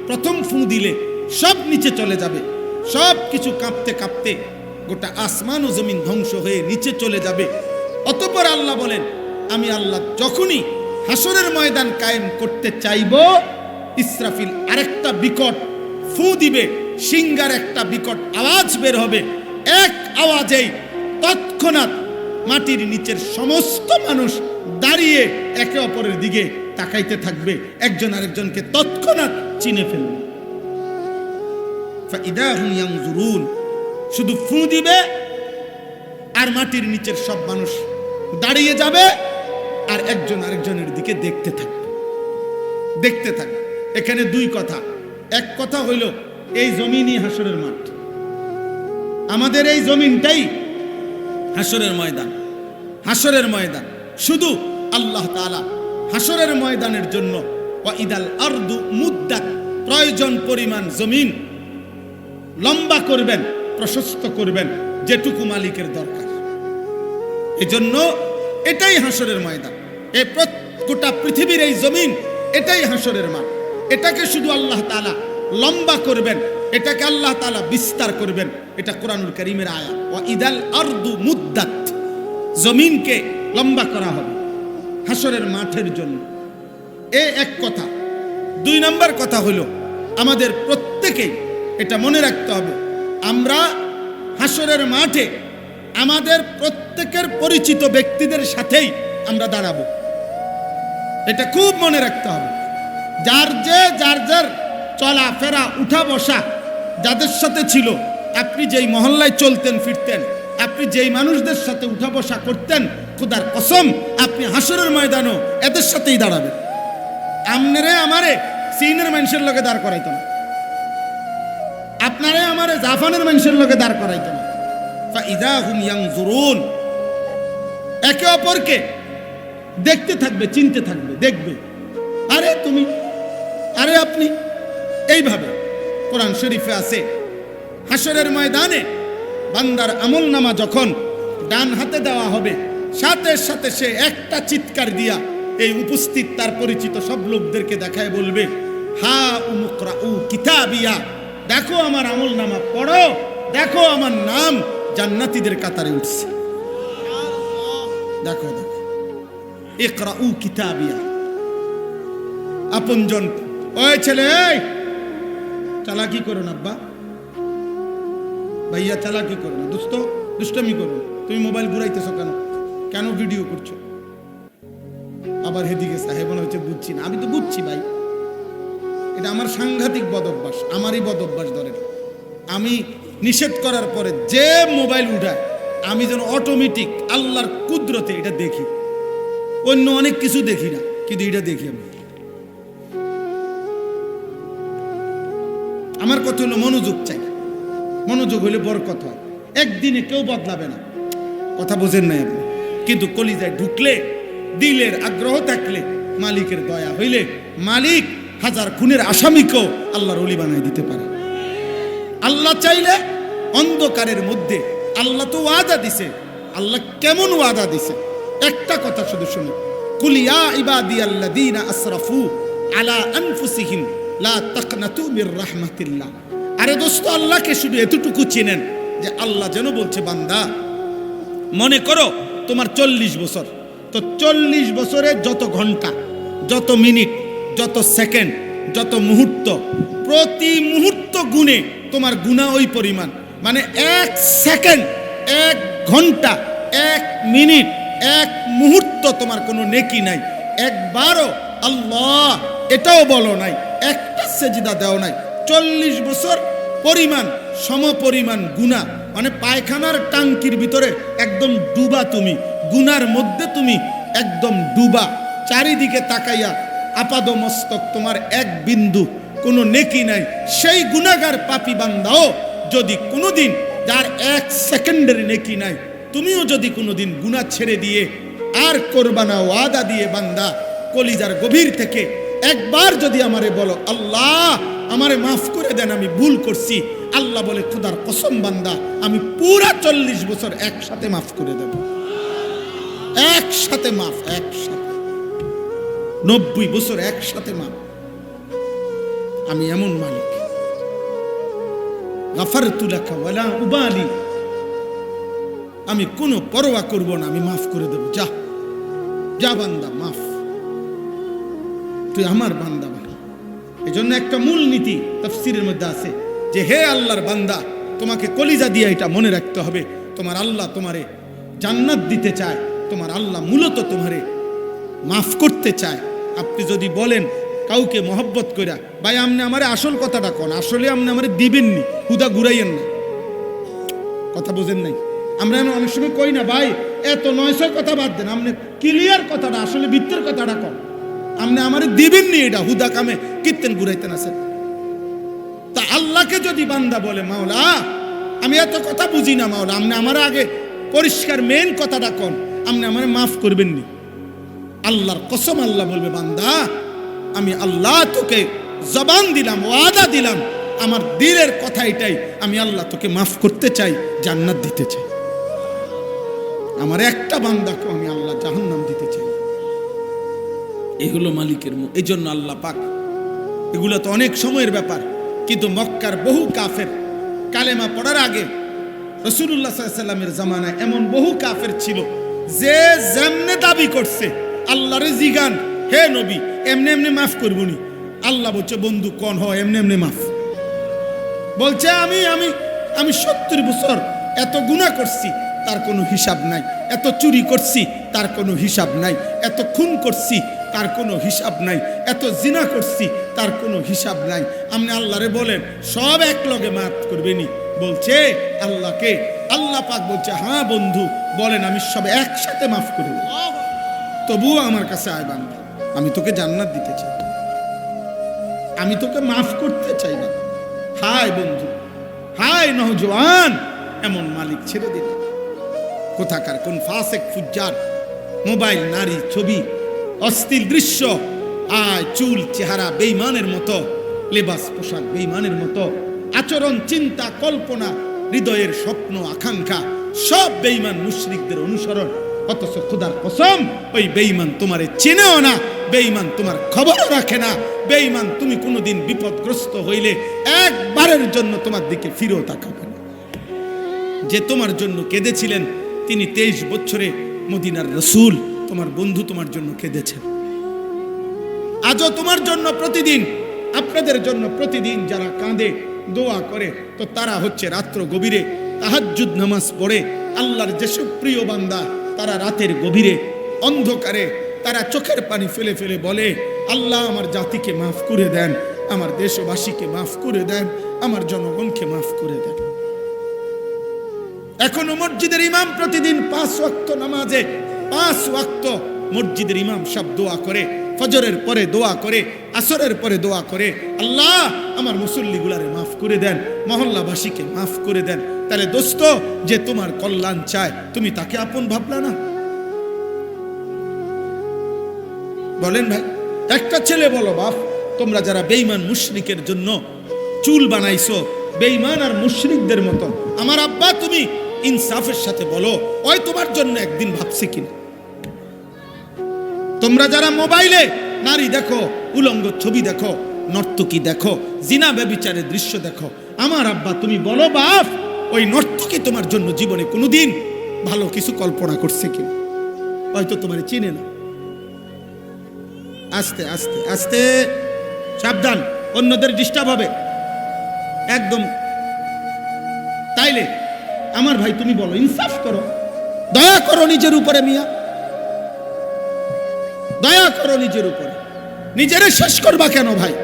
Speaker 1: প্রথম ফু দিলে সব নিচে চলে যাবে। সব কিছু কাঁপতে কাঁপতে গোটা আসমান ও জমিন ধ্বংস হয়ে নিচে চলে যাবে। অতঃপর আল্লাহ বলেন, আমি আল্লাহ যখনই হাসরের ময়দান কায়েম করতে চাইব, ইসরাফিল আরেকটা বিকট ফু দিবে, সিঙ্গার একটা বিকট আওয়াজ বের হবে। এক আওয়াজেই তৎক্ষণাৎ মাটির নিচের সমস্ত মানুষ দাঁড়িয়ে একে অপরের দিকে তাকাইতে থাকবে, একজন আরেকজনকে তৎক্ষণাৎ চিনে ফেলবে। ফাইদা হুম ইয়ানজুরুন, শুধু ফু দিবে আর মাটির নিচের সব মানুষ দাঁড়িয়ে যাবে, আর একজন আরেকজনের দিকে দেখতে থাকবে, দেখতে থাকবে। এখানে দুই কথা। এক কথা হইল এই জমিনই হাসরের মাঠ, আমাদের এই জমিনটাই হাসরের ময়দান। হাসরের ময়দান শুধু আল্লাহ তাআলা হাসরের ময়দানের জন্য ওয়াইদাল আরদু মুদ্দাত, প্রয়োজন পরিমাণ জমিন লম্বা করবেন, প্রশস্ত করবেন, যেটুকু মালিকের দরকার। এজন্য এটাই হাসরের ময়দান। এই গোটা পৃথিবীর এই জমিন এটাই হাসরের মাঠ। এটাকে শুধু আল্লাহ তাআলা লম্বা করবেন, এটাকে আল্লাহ তাআলা বিস্তার করবেন। এটা কোরআনুল কারীমের আয়াত, ওয়াইদাল আরদু মুদ্দাত, জমিনকে লম্বা করা হবে হাসরের মাঠের জন্য। এ এক কথা। 2 নম্বর কথা হলো আমাদের প্রত্যেকেই এটা মনে রাখতে হবে, আমরা হাসরের মাঠে আমাদের প্রত্যেকের পরিচিত ব্যক্তিদের সাথেই আমরা দাঁড়াবো। এটা খুব মনে রাখতে হবে। যার যার চলাফেরা উঠা বসা যাদের সাথে ছিল, আপনি যেই মহল্লায় চলতেন ফিরতেন, আপনি যেই মানুষদের সাথে উঠা বসা করতেন, খোদার কসম আপনি হাসরের ময়দানও এদের সাথেই দাঁড়াবেন। আমনেরে আমারে চীনের মানুষের লগে দাঁড় করাইতো না, আপনারে আমারে জাপানের মানুষের লগে দাঁড় করাইতো না। ফাইদা হুম ইয়ানজুরুন, একে অপরকে দেখতে থাকবে, চিনতে থাকবে, দেখবে, আরে তুমি, আরে আপনি। এইভাবে কোরআন শরীফে আছে, হাসরের ময়দানে বান্দার আমলনামা যখন ডান হাতে দেওয়া হবে, সাথে সাথে সে একটা চিৎকার দিয়া এই উপস্থিত তার পরিচিত সব লোকদেরকে দেখায় বলবে, হা উমুকরাউ কিতাবিয়া, দেখো আমার আমলনামা পড়ো, দেখো আমার নাম জান্নাতীদের কাতারে উঠছে। দেখো দেখো, ইকরাউ কিতাবিয়া। আপনজন, ওই ছেলে, এই চালাকি করো না আব্বা, ভাইয়া চালাকি করো না, দোস্ত দুষ্টামি করো, তুমি মোবাইল ঘুরাইতেছো কেন, কেন ভিডিও করছো? আবার হেদিকে সাহেব মনে হচ্ছে বুঝছি না। আমি তো বুঝছি ভাই, এটা আমার সাংঘাতিক বদ অভ্যাস, আমারই বদ অভ্যাস। ধরেন আমি নিষেধ করার পরে যে মোবাইল উঠায়, আমি যেন অটোমেটিক আল্লাহর কুদরতে এটা দেখি, অন্য অনেক কিছু দেখি না, কিন্তু এটা দেখি আমি। আমার কথা হলো মনোযোগ চাই, মনোযোগ হলে বরকত হয়। একদিনে কেউ বদলাবে না, কথা বোঝেন নাই আপনি, কিন্তু কলিজায় ঢুকলে, দিলের আগ্রহ থাকলে, মালিকের দয়া হইলে মালিক 1000 খুনের আসামিকেও আল্লাহর ওলি বানাই দিতে পারে। আল্লাহ চাইলে অন্ধকারের মধ্যে, আল্লাহ তো ওয়াদা দিছে। আল্লাহ কেমন ওয়াদা দিছে? একটা কথা শুধু শুনুন, কুল ইয়া ইবাদিয়াল্লাযীনা আসরাফু আলা আনফুসিহিম লা তাকনাতু মির রাহমাতিল্লাহ। আরে দোস্ত, আল্লাহকে শুধু এতটুকু চেনেন যে আল্লাহ যেন বলছে, বান্দা মনে করো তোমার 40 বছর, তো 40 বছরে যত ঘন্টা, যত মিনিট, যত সেকেন্ড, যত মুহূর্ত, প্রতি মুহূর্ত গুণে তোমার গুনাহ ওই পরিমাণ। মানে 1 সেকেন্ড, 1 ঘন্টা, 1 মিনিট, 1 মুহূর্ত তোমার কোনো নেকি নাই। একবারও আল্লাহ এটাও বলো নাই, একটা সেজদা দাও নাই। 40 বছর পরিমাণ, সমপরিমাণ গুনাহ। মানে পায়খানার টাঙ্কির ভিতরে একদম ডুবা তুমি, গুনার মধ্যে তুমি একদম ডুবা, চারিদিকে তাকাইয়া আপাদ মস্তক, তোমার 1 বিন্দু কোনো নেকি নাই। সেই গুনাহগার পাপী বান্দাও যদি কোনোদিন, যার 1 সেকেন্ডের নেকি নাই, তুমিও যদি কোনোদিন গুনাহ ছেড়ে দিয়ে আর করবা না, ওয়াদা দিয়ে বান্দা কলিজার গভীর থেকে একবার যদি আমারে বলো, আল্লাহ আমারে মাফ করে দেন, আমি ভুল করছি, আল্লাহ বলে, খোদার কসম বান্দা, আমি পুরা 40 বছর একসাথে মাফ করে দেব। একসাথে মাফ, একসাথে 90 বছর একসাথে মাফ। আমি এমন মালিক, গাফারতু লাকা ওয়ালা উবালি, আমি কোনো পরোয়া করব না, আমি মাফ করে দেব। যা যা বান্দা, মাফ, তুই আমার বান্দা বানা। এই জন্য একটা মূল নীতি তাফসীরের মধ্যে আছে যে, হে আল্লাহর বান্দা, তোমাকে কলিজা দিয়ে এটা মনে রাখতে হবে, তোমার আল্লাহ তোমারে জান্নাত দিতে চায়, তোমার আল্লাহ মূলত তোমারে মাফ করতে চায়। আপনি যদি বলেন কাউকে মহব্বত কইরা, ভাই আপনি আমারে আসল কথাটা কোন, আসলে আপনি আমারে দিবেননি, হুদা ঘুরাইয়েন না, কথা বুঝেন নাই? আমরা অনেক সময় কই না, ভাই এত 900 কথা বাদ দেন, আপনি ক্লিয়ার কথাটা, আসলে ভিতরের কথাটা কন, আপনি আমারে দিবেননি, এটা হুদা কামে কীর্তেন ঘুরাইতেন আছেন। তা আল্লাহকে যদি বান্দা বলে, মাওলা আমি এত কথা বুঝি না, মাওলা আপনি আমার আগে পরিষ্কার মেন কথাটা কোন, আপনি আমারে মাফ করবেননি, আল্লাহর কসম আল্লাহ বলবে, বান্দা আমি আল্লাহ তোকে জবান দিলাম, ওয়াদা দিলাম, আমার দিলের কথা এটাই, আমি আল্লাহ তোকে মাফ করতে চাই, জান্নাত দিতে চাই। আমার একটা বান্দাকে আমি আল্লাহ জাহান্নাম দিতে চাই। এগুলো মালিকের মুখ। এই জন্য আল্লাহ পাক, এগুলো তো অনেক সময়ের ব্যাপার, কিন্তু মক্কার বহু কাফের কালেমা পড়ার আগে রাসূলুল্লাহ সাল্লাল্লাহু আলাইহি ওয়াসাল্লামের জামানায় এমন বহু কাফের ছিল যে যেমনে দাবি করছে, আল্লাহরে জিগান, হে নবী এমনি এমনি মাফ করবনি, আল্লাহ বলছে বন্ধু কোন হয় এমনি এমনি মাফ। বলছে আমি আমি আমি 70 বছর এত গুনাহ করছি তার কোনো হিসাব নাই, এত চুরি করছি তার কোনো হিসাব নাই, এত খুন করছি তার কোনো হিসাব নাই, এত জিনা করছি তার কোনো হিসাব নাই। আপনি আল্লাহরে বলেন সব এক লগে মাফ করবেনি? বলছে আল্লাহকে। আল্লাহ পাক বলছে হ্যাঁ বন্ধু বলেন, আমি সব একসাথে মাফ করে দেব। তবুও আমার কাছে আয় বান্দা, আমি তোকে জান্নাত দিতে চাই, আমি তোকে মাফ করতে চাই না। হায় বন্ধু, হায় নওজোয়ান, এমন মালিক ছেড়ে দিল। কোথাকার কোন ফাসেক ফুজ্জার, মোবাইল, নারী, ছবি, অশ্লীল দৃশ্য, আয় চুল চেহারা বেঈমানের মতো, লেবাস পোশাক বেঈমানের মতো, আচরণ চিন্তা কল্পনা হৃদয়ের স্বপ্ন আকাঙ্ক্ষা সব বেঈমান মুশরিকদের অনুসরণ। অথচ খোদার কসম ওই বেঈমান তোমারে চেনেও না, বেঈমান তোমার খবরও রাখে না, বেঈমান তুমি কোনোদিন বিপদগ্রস্ত হইলে একবারের জন্য তোমার দিকে ফিরেও তাকাবে না। যে তোমার জন্য কেঁদেছিলেন তিনি 23 বছরে মদিনার রাসূল, তোমার বন্ধু তোমার জন্য কেঁদেছেন। আজও তোমার জন্য প্রতিদিন, আপনাদের জন্য প্রতিদিন যারা কাঁদে দোয়া করে, তো তারা হচ্ছে রাত্র গভীরে তাহাজ্জুদ নামাজ পড়ে। আল্লাহর যেসব প্রিয় বান্দা তারা রাতের গভীরে অন্ধকারে তারা চোখের পানি ফেলে ফেলে বলে আল্লাহ আমার জাতিকে মাফ করে দেন, আমার দেশবাসীকে মাফ করে দেন, আমার জনগণকে মাফ করে দেন। এখনো মসজিদের ইমাম প্রতিদিন 5 ওয়াক্ত নামাজে 5 ওয়াক্ত মসজিদের ইমাম সব দোয়া করে, ফজরের পরে দোয়া করে, আসরের পরে দোয়া করে, আল্লাহ আমার মুসল্লিগুলারে মাফ করে দেন, মহল্লাবাসীকে মাফ করে দেন। তাহলে দোস্ত, যে তোমার কল্যাণ চায় তুমি তাকে আপন ভাবলা না? বলেন ভাই, একটা ছেলে বলো বাপ, তোমরা যারা বেঈমান মুশরিকের জন্য চুল বানাইছো বেঈমান আর মুশরিকদের মতো, আমার আব্বা তুমি ইনসাফের সাথে বলো ওই তোমার জন্য একদিন ভাবছে কিনা? তোমরা যারা মোবাইলে নারী দেখো, উলঙ্গ ছবি দেখো, নর্তকী দেখো, জিনা ব্যভিচারের দৃশ্য দেখো, আমার আব্বা তুমি বলো বাপ ওই নর্তকী তোমার জন্য জীবনে কোনোদিন ভালো কিছু কল্পনা করছে কিনা? হয়তো তোমার চিনে না। আস্তে আস্তে আস্তে, সাবধান, অন্যদের ডিস্টার্ব হবে একদম। তাইলে আমার ভাই তুমি বলো, ইনসাফ করো, দয়া করো নিজের উপরে মিয়া, দয়া করো নিজের উপরে। নিজেরে শেষ করবা কেন ভাই?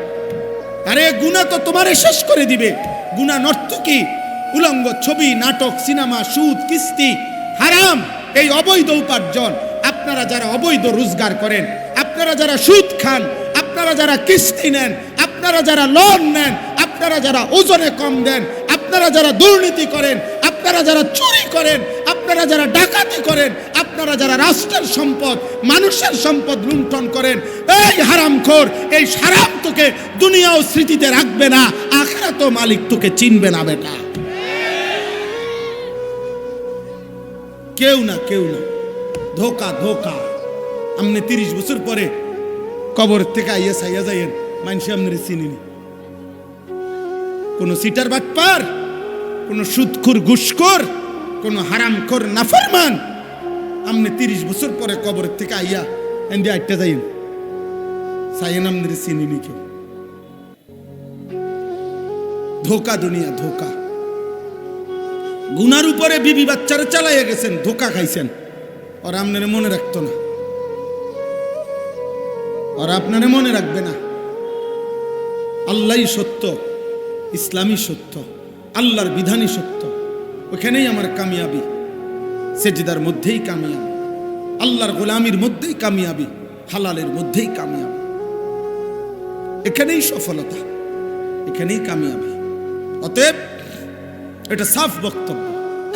Speaker 1: আরে গুনাহ তো তোমারে শেষ করে দিবে। গুনাহ নর্তকী, উলঙ্গ ছবি, নাটক, সিনেমা, সুদ, কিস্তি, হারাম, এই অবৈধ উপার্জন। আপনারা যারা অবৈধ রোজগার করেন, আপনারা যারা সুদ খান, আপনারা যারা কিস্তি নেন, আপনারা যারা লোন নেন, আপনারা যারা ওজনে কম দেন, আপনারা যারা দুর্নীতি করেন, আপনারা যারা চুরি করেন, আপনারা যারা ডাকাতি করেন, আপনারা যারা রাষ্ট্রের সম্পদ মানুষের সম্পদ লুণ্ঠন করেন, এই হারামখোর, এই হারাম তোকে দুনিয়াও স্মৃতিতে রাখবে না, আখিরাতেও মালিক তোকে চিনবে না বেটা। কেউ না, কেউ না, ধোকা ধোকা। আপনি 30 বছর পরে কবর থেকে আইয়া সাইয়া যাইয়েন, মানুষ আপনার চিনিনি। কোন সিটার বাটপার, কোন সুদখোর ঘুষখোর, কোন হারামখোর নাফরমান, আপনি 30 বছর পরে কবর থেকে আইয়া এন্ডে আইটা যাইয়েন, সাইয়েন আপনার চিনিনি কেউ। ধোকা দুনিয়া, ধোকা। গুনার উপরে বিবি বাচ্চারা চালাইয়া গেছেন, ধোকা খাইছেন, আর আপনারে মনে রাখতো না, আর আপনারে মনে রাখবে না। আল্লাহই সত্য, ইসলামই সত্য, আল্লাহর বিধানই সত্য। ওখানেই আমার কামিয়াবি, সেজদার মধ্যেই কামিয়াবি, আল্লাহর গোলামির মধ্যেই কামিয়াবি, হালালের মধ্যেই কামিয়াবি। এখানেই সফলতা, এখানেই কামিয়াবি। অতএব এটা সাফ বক্তব্য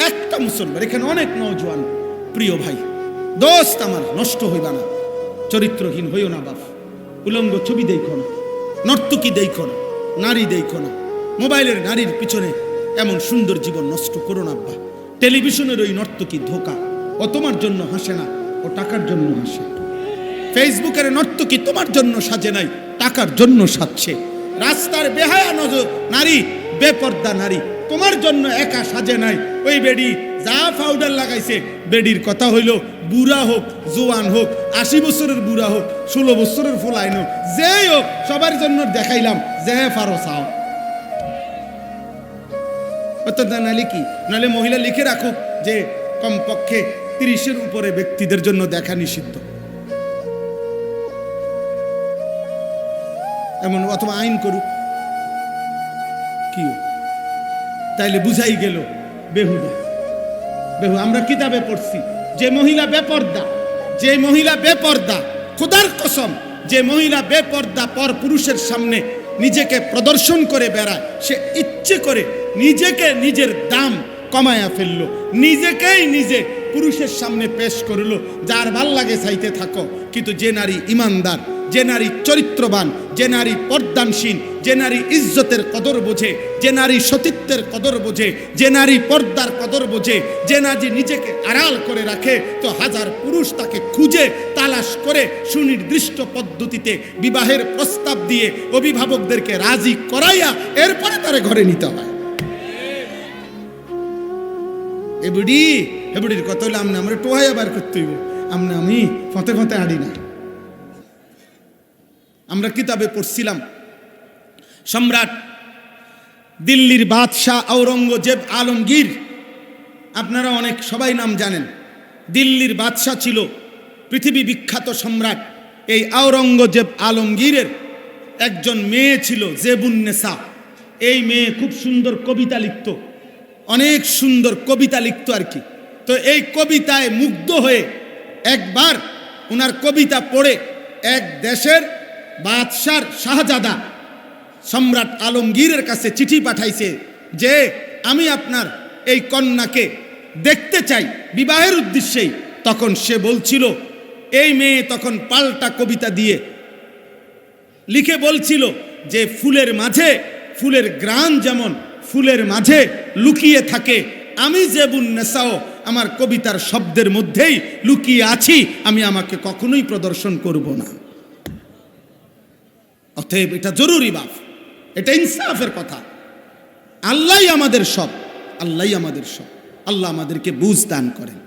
Speaker 1: একটা মুসলমান। এখানে অনেক নওজোয়ান প্রিয় ভাই, দোস্ত আমার, নষ্ট হইবা না, চরিত্রহীন হইও না বাপ। উলঙ্গ ছবি দেখো না, নর্তকী দেখো না, নারী দেখো না, মোবাইলের নারীর পিছনে এমন সুন্দর জীবন নষ্ট করো না আব্বা। টেলিভিশনের ওই নর্তকী ধোকা, ও তোমার জন্য হাসে না, ও টাকার জন্য হাসে। ফেসবুকের নর্তকী তোমার জন্য সাজে নাই, টাকার জন্য সাজছে। রাস্তার বেহায়া নারী, বেপর্দা নারী তোমার জন্য একা সাজে নাই। ওই বেডি যা পাউডার লাগাইছে, বেডির কথা হইল বুড়া হোক, জোয়ান হোক, 80 বছরের বুড়া হোক, 16 বছরের ফুলাইন হোক, যেই হোক, সবার জন্য দেখাইলাম যে ফারো চাও। নাহলে কি, নাহলে মহিলা লিখে রাখুক যে কমপক্ষে 30-এর উপরে ব্যক্তিদের জন্য দেখা নিষিদ্ধ, এমন, অথবা আইন করুক, কি তাইলে বুঝাই গেল বেহুদা। আমরা কিতাবে পড়ছি যে মহিলা বেপর্দা, যে মহিলা বেপর্দা, খোদার কসম, যে মহিলা বেপর্দা পর পুরুষের সামনে নিজেকে প্রদর্শন করে বেড়ায়, সে ইচ্ছে করে নিজেকে নিজের দাম কমায়া ফেললো, নিজেকেই নিজে পুরুষের সামনে পেশ করলো। যার ভাল লাগে চাইতে থাকো, কিন্তু যে নারী ইমানদার, যে নারী চরিত্রবান, যে নারী পর্দানসীন, যে নারী ইজ্জতের কদর বোঝে, যে নারী সতীত্বের কদর বোঝে, যে নারী পর্দার কদর বোঝে, যে নারী নিজেকে আড়াল করে রাখে, তো হাজার পুরুষ তাকে খুঁজে তালাশ করে সুনির্দিষ্ট পদ্ধতিতে বিবাহের প্রস্তাব দিয়ে অভিভাবকদেরকে রাজি করাইয়া এরপরে তারে ঘরে নিতে হয়। এবুড়ির কথা হলে আমনে আমরা টোহাইয়া বার করতে হইব, আমনে আমি ফতে ফতে আড়ি না। আমরা কিতাবে পড়ছিলাম সম্রাট দিল্লির বাদশাহ আওরঙ্গজেব আলমগীর, আপনারা অনেক সবাই নাম জানেন। দিল্লির বাদশাহ ছিল পৃথিবী বিখ্যাত সম্রাট। এই আওরঙ্গজেব আলমগীরের একজন মেয়ে ছিল জেবুন্নেসা। এই মেয়ে খুব সুন্দর কবিতা লিখত, অনেক সুন্দর কবিতা লিখত আর কি। তো এই কবিতায় মুগ্ধ হয়ে একবার ওনার কবিতা পড়ে এক দেশের বাদশার শাহজাদা সম্রাট আলমগীরের কাছে চিঠি পাঠাইছে যে আমি আপনার এই কন্যাকে দেখতে চাই বিবাহের উদ্দেশ্যেই। তখন সে বলছিল, এই মেয়ে তখন পাল্টা কবিতা দিয়ে লিখে বলছিল যে ফুলের মাঝে, ফুলের গ্রান যেমন ফুলের মাঝে লুকিয়ে থাকে, আমি জেবুন্নেসাও আমার কবিতার শব্দের মধ্যেই লুকিয়ে আছি, আমি আমাকে কখনোই প্রদর্শন করব না। অতএব এটা জরুরি বাপ, এটা ইনসাফের কথা। আল্লাহই আমাদের সব, আল্লাহই আমাদের সব। আল্লাহ আমাদেরকে বুঝ দান করেন,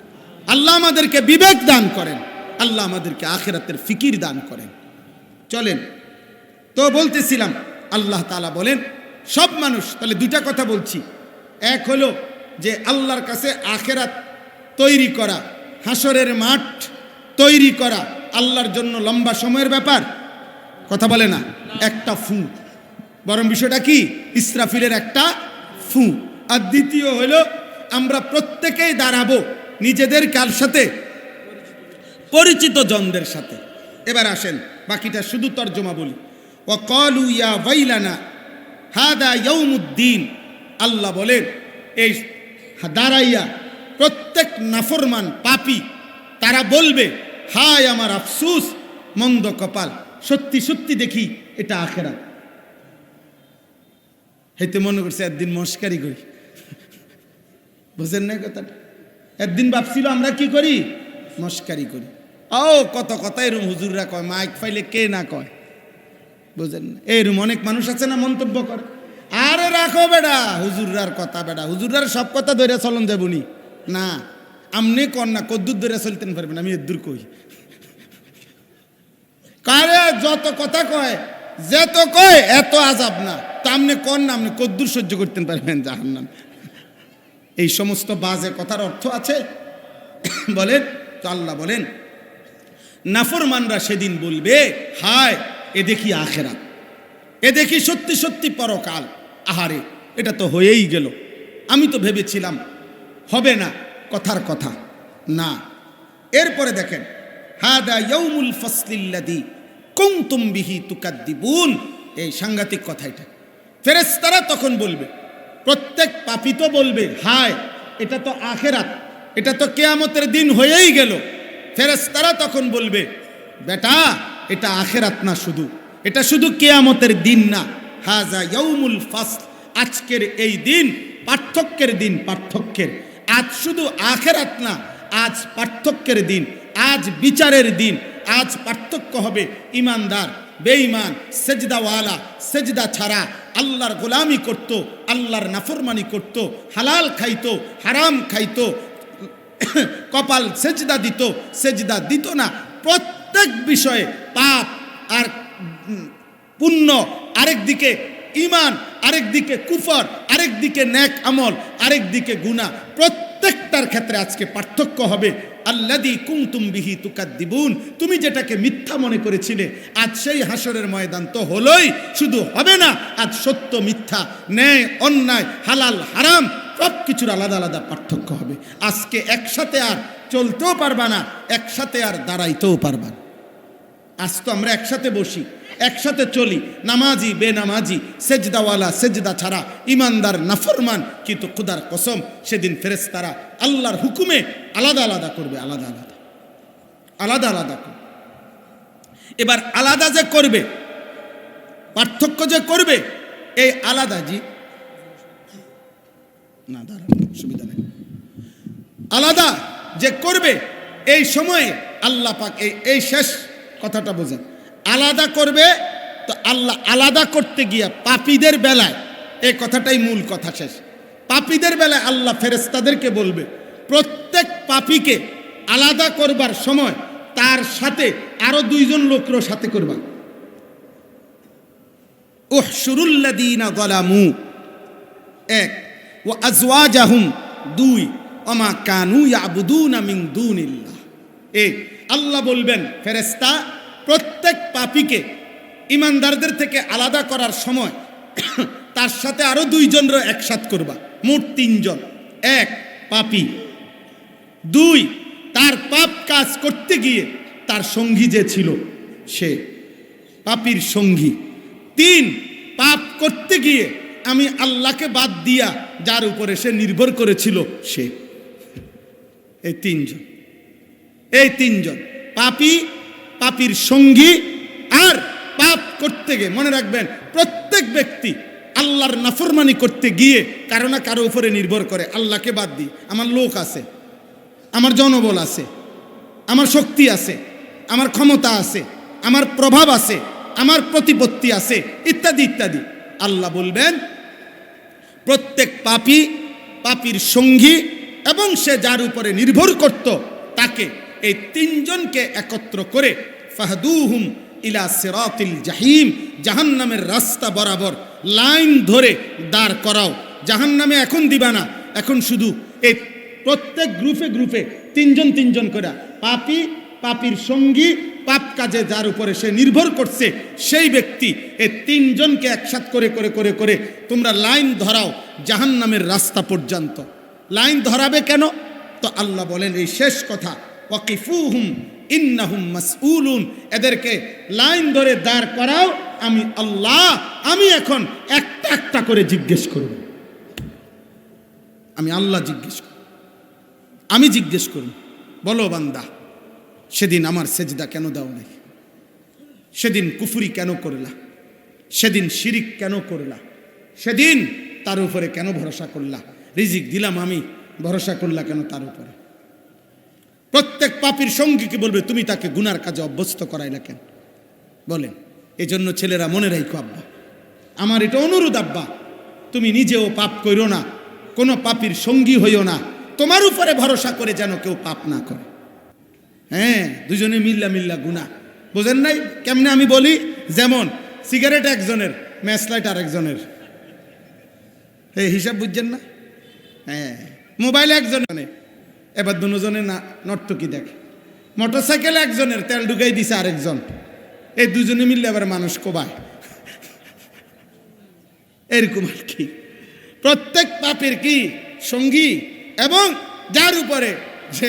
Speaker 1: আল্লাহ আমাদেরকে বিবেক দান করেন, আল্লাহ আমাদেরকে আখিরাতের ফিকির দান করেন। চলেন তো বলতেছিলাম, আল্লাহ তাআলা বলেন সব মানুষ, তাহলে দুইটা কথা বলছি। এক হলো যে আল্লাহর কাছে আখিরাত তৈরি করা, হাসরের মাঠ তৈরি করা আল্লাহর জন্য লম্বা সময়ের ব্যাপার, কথা বলে না, একটা ফু। বরং বিষয়টা কি, ইসরাফিলের একটা ফু। আর দ্বিতীয় হলো আমরা প্রত্যেকেই দাঁড়াবো নিজেদের কার সাথে, পরিচিত জনদের সাথে। এবার আসেন বাকিটা শুধু তর্জমা বলি। ওয়াকালু ইয়া ওয়াইলানা হাদা ইয়াউমুদ্দিন, আল্লাহ বলেন এই দাঁড়াইয়া প্রত্যেক নাফরমান পাপী তারা বলবে, হায় আমার আফসুস, মন্দ কপাল, সত্যি সত্যি দেখি এটা আখেরাত। হয়তো মনে করছে একদিন মস্কারি করি, বুঝেন না কথাটা? একদিন ভাবছিল আমরা কি করি, মস্কারি করি। ও কত কথা এরম হুজুররা কয়, মাইক ফাইলে কে না কয়, বুঝেন না? এরম অনেক মানুষ আছে না মন্তব্য করে, আরে রাখো বেড়া হুজুররার কথা, বেড়া হুজুররার সব কথা ধরে চলন যাবনি না, আমনে কন না কদ্দুর ধরে চলতেন পারবেন, আমি এদ্দুর কই। কারে যত কথা কয়, যেত কয় এত আজাব না, তা আমনে কন না, আপনি কদ্দুর সহ্য করতেন পারবেন জাহান্নাম। এই সমস্ত বাজে কথার অর্থ আছে বলেন তো? আল্লাহ বলেন নাফরমানরা সেদিন বলবে, হায় এ দেখি আখেরাত, এ দেখি সত্যি সত্যি পরকাল। আহারে এটা তো হয়েই গেল, আমি তো ভেবেছিলাম হবে না, কথার কথা না। এরপরে দেখেন, হাদা ইয়াউমুল ফাসলিল্লাযী কুনতুম বিহি তুকাদ্দিবুন, এই সাংঘাতিক কথা। এটা ফেরেশতারা তখন বলবে, প্রত্যেক পাপী তো বলবে, হায় এটা তো আখেরাত, এটা তো কিয়ামতের দিন হয়েই গেল। ফেরেশতারা তখন বলবে, বেটা এটা আখেরাত না, শুধু এটা শুধু কিয়ামতের দিন না, হাযা ইয়াউমুল ফাসল, আজকের এই দিন পার্থক্যের দিন, পার্থক্যের। আজ শুধু আখেরাত না, আজ পার্থক্যের দিন, আজ বিচারের দিন। আজ পার্থক্য হবে ইমানদার বেঈমান, সেজদাওয়ালা সেজদা ছাড়া আল্লাহর গোলামি করত, আল্লাহর নাফরমানি করত, হালাল খাইতো হারাম খাইতো, কপাল সেজদা দিত, সেজদা দিত না। প্রত্যেক বিষয়ে পাপ আর পুণ্য, আরেক দিকে ঈমান, আরেক দিকে কুফর, আরেক দিকে নেক আমল, আরেক দিকে গুনাহ, প্রত্যেকটার ক্ষেত্রে আজকে পার্থক্য হবে। আল্লাযী কুনতুম বিহি তুকাদ্দিবুন, তুমি যেটাকে মিথ্যা মনে করেছিলে, আজ সেই হাসরের ময়দান তো হলোই, শুধু হবে না, আজ সত্য মিথ্যা, ন্যায় অন্যায়, হালাল হারাম সব কিছুর আলাদা আলাদা পার্থক্য হবে। আজকে একসাথে আর চলতেও পারবা না, একসাথে আর দাঁড়াইতেও পারবা না। আজ তো আমরা একসাথে বসি, একসাথে চলি, নামাজি বেনামাজি, সেজদাওয়ালা সেজদা ছাড়া, ইমানদার নাফরমান, কিন্তু খুদার কসম সেদিন ফেরেশতারা আল্লাহর হুকুমে আলাদা আলাদা করবে, আলাদা আলাদা, আলাদা আলাদা করবে। এবার আলাদা যে করবে, পার্থক্য যে করবে, এই আলাদা জি না, দাঁড়ান, সুবিধা নেই, আলাদা যে করবে, এই সময়ে আল্লাহ পাক এই শেষ কথাটা বোঝেন, আলাদা করবে। তো আল্লাহ আলাদা করতে গিয়া পাপীদের বেলায়, এই কথাটাই মূল কথা, শেষ। পাপীদের বেলায় আল্লাহ ফেরেশতাদেরকে বলবে, প্রত্যেক পাপীকে আলাদা করবার সময় তার সাথে আরো দুইজন লোকরও সাথে করবা। উহশুরুল্লাযীনা যালামু, এক, ওয়া আজওয়াজাহুম, দুই, ওমা কানু ইয়াবুদুনা মিন দুনিল্লাহ। এই আল্লাহ বলবেন, ফেরেশতা প্রত্যেক পাপীকে ইমানদারদের থেকে আলাদা করার সময় তার সাথে আরো দুইজনের একসাথ করবা, মোট তিনজন। এক, পাপী; দুই, তার পাপ কাজ করতে গিয়ে তার সঙ্গী যে ছিল সে, পাপীর সঙ্গী; তিন, পাপ করতে গিয়ে আমি আল্লাহকে বাদ দিয়া যার উপরে সে নির্ভর করেছিল সে। এই তিনজন, এই তিনজন, পাপী, পাপীর সঙ্গী, আর পাপ করতে গিয়ে। মনে রাখবেন, প্রত্যেক ব্যক্তি আল্লাহর নাফরমানি করতে গিয়ে কারো না কারো উপরে নির্ভর করে, আল্লাহকে বাদ দিই। আমার লোক আছে, আমার জনবল আছে, আমার শক্তি আছে, আমার ক্ষমতা আছে, আমার প্রভাব আছে, আমার প্রতিপত্তি আছে, ইত্যাদি ইত্যাদি। আল্লাহ বলবেন, প্রত্যেক পাপী, পাপীর সঙ্গী এবং সে যার উপরে নির্ভর করত তাকে, এই তিনজনকে একত্র করে ফাহদুহুম ইলা সিরাতিল জাহিম, জাহান্নামের রাস্তা বরাবর লাইন ধরে দাঁড় করাও। জাহান্নামে এখন দিবা না, এখন শুধু এই প্রত্যেক গ্রুপে গ্রুপে তিনজন তিনজন করে, পাপী, পাপীর সঙ্গী, পাপ কাজে যার উপরে সে নির্ভর করছে সেই ব্যক্তি, এই তিনজনকে একসাথ করে করে করে করে তোমরা লাইন ধরাও জাহান্নামের রাস্তা পর্যন্ত। লাইন ধরাবে কেন? তো আল্লাহ বলেন এই শেষ কথা, ওয়াকিফুহুম ইন্নাহুম মাসউলুন, এদেরকে লাইন ধরে দাঁড় করাও, আমি আল্লাহ, আমি এখন একটা একটা করে জিজ্ঞেস করব। আমি আল্লাহ জিজ্ঞেস করব, আমি জিজ্ঞেস করব, বলো বান্দা, সেদিন আমার সেজদা কেন দাও নাই? সেদিন কুফরি কেন করলা? সেদিন শিরিক কেন করলা? সেদিন তার উপরে কেন ভরসা করলা? রিজিক দিলাম আমি, ভরসা করলা কেন তার উপরে? প্রত্যেক পাপীর সঙ্গীকে বলবে, তুমি তাকে গুনার কাজে অভ্যস্ত করাইলা কেন? বলেন। এই জন্য ছেলেরা মনে রাখো, আব্বা আমার এটা অনুরোধ, আব্বা তুমি নিজেও পাপ করো না, কোনো পাপীর সঙ্গী হইও না, তোমার উপরে ভরসা করে যেন কেউ পাপ না করে। হ্যাঁ, দুজনে মিল্লা মিল্লা গুনাহ, বোঝেন নাই কেমনে আমি বলি? যেমন সিগারেট একজনের, ম্যাচ লাইট আরেকজনের, এই হিসাব বুঝছেন না? হ্যাঁ, মোবাইল একজনের, এবার দুজনে না নর্তকি দেখে। মোটরসাইকেল একজনের, তেল ঢুকাই দিছে আরেকজন, এই দুজনে মিললে আবার মানুষ কোবায়, এরকম আর কি। প্রত্যেক পাপের কি সঙ্গী, এবং যার উপরে সে,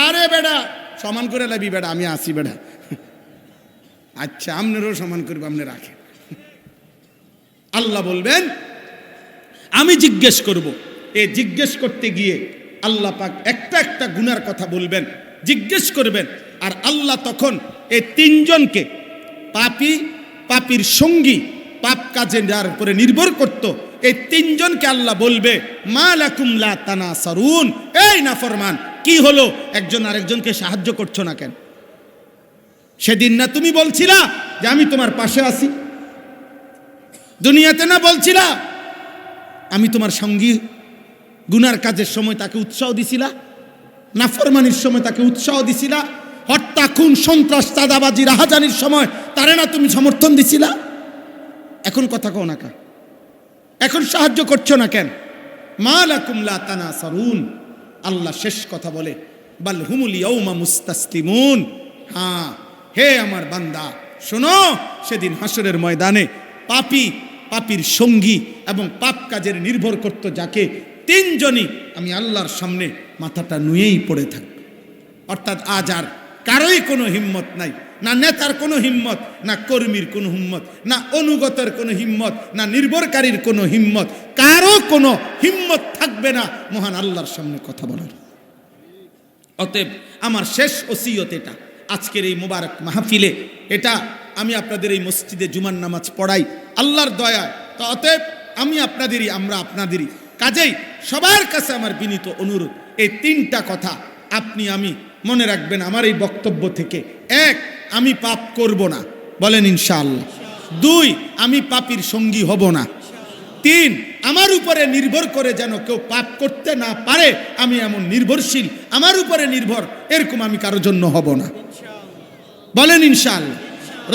Speaker 1: আরে বেটা সমান করে লাবি বেটা, আমি আসি বেটা, আচ্ছা আপনারও সমান করবো, আপনি রাখেন। আল্লাহ বলবেন আমি জিজ্ঞেস করব। এই জিজ্ঞেস করতে গিয়ে আল্লাহ পাক একটা একটা গুনার কথা বলবেন, জিজ্ঞেস করবেন। আর আল্লাহ তখন এই তিনজনকে, পাপী, পাপীর সঙ্গী, পাপ কাজে যার উপরে নির্ভর করত, এই তিনজনকে আল্লাহ বলবে, মা লাকুম লা তানাসারুন, এই নাফরমান, কি হলো একজন আরেকজনকে সাহায্য করছো না কেন? সেদিন না তুমি বলছিলা যে আমি তোমার পাশে আছি? দুনিয়াতে না বলছিলা আমি তোমার সঙ্গী? গুনার কাজের সময় তাকে উৎসাহ দিছিলা? নাফরমানির সময় তাকে উৎসাহ দিছিলা, হত্যা খুন সন্ত্রাস চাঁদাবাজি রাহাজানির সময় তারে না তুমি সমর্থন দিছিলা? এখন কথা কও না কা, এখন সাহায্য করছো না কেন? মা লাকুম লা তানাসারুন। আল্লাহ শেষ কথা বলে, বাল হুমুল ইয়াউমা মুস্তাসলিমুন। হ্যাঁ হে আমার বান্দা শোনো, সেদিন হাসরের ময়দানে পাপীর সঙ্গী এবং পাপ কাজের নির্ভর করত যাকে, তিনজনই আমি আল্লাহর সামনে মাথাটা নুয়েই পড়ে থাকবে। অর্থাৎ আজ আর কারোই কোনো হিম্মত নাই, না নেতার কোনো হিম্মত, না কর্মীর কোনো হিম্মত, না অনুগতের কোনো হিম্মত, না নির্ভরকারীর কোনো হিম্মত, কারো কোনো হিম্মত থাকবে না মহান আল্লাহর সামনে কথা বলার। অতএব আমার শেষ ওসিয়ত এটা, আজকের এই মুবারক মাহফিলে এটা আমি আপনাদের এই মসজিদে জুমার নামাজ পড়াই আল্লাহর দয়ায়। তো অতএব আমরা আপনাদেরই, কাজেই সবার কাছে আমার বিনীত অনুরোধ, এই তিনটা কথা আপনি আমি মনে রাখবেন আমার এই বক্তব্য থেকে। এক, আমি পাপ করব না, বলেন ইনশাআল্লাহ। দুই, আমি পাপীর সঙ্গী হব না। তিন, আমার উপরে নির্ভর করে যেন কেউ পাপ করতে না পারে, আমি এমন নির্ভরশীল, আমার উপরে নির্ভর এরকম আমি কারোর জন্য হব না, বলেন ইনশাআল্লাহ।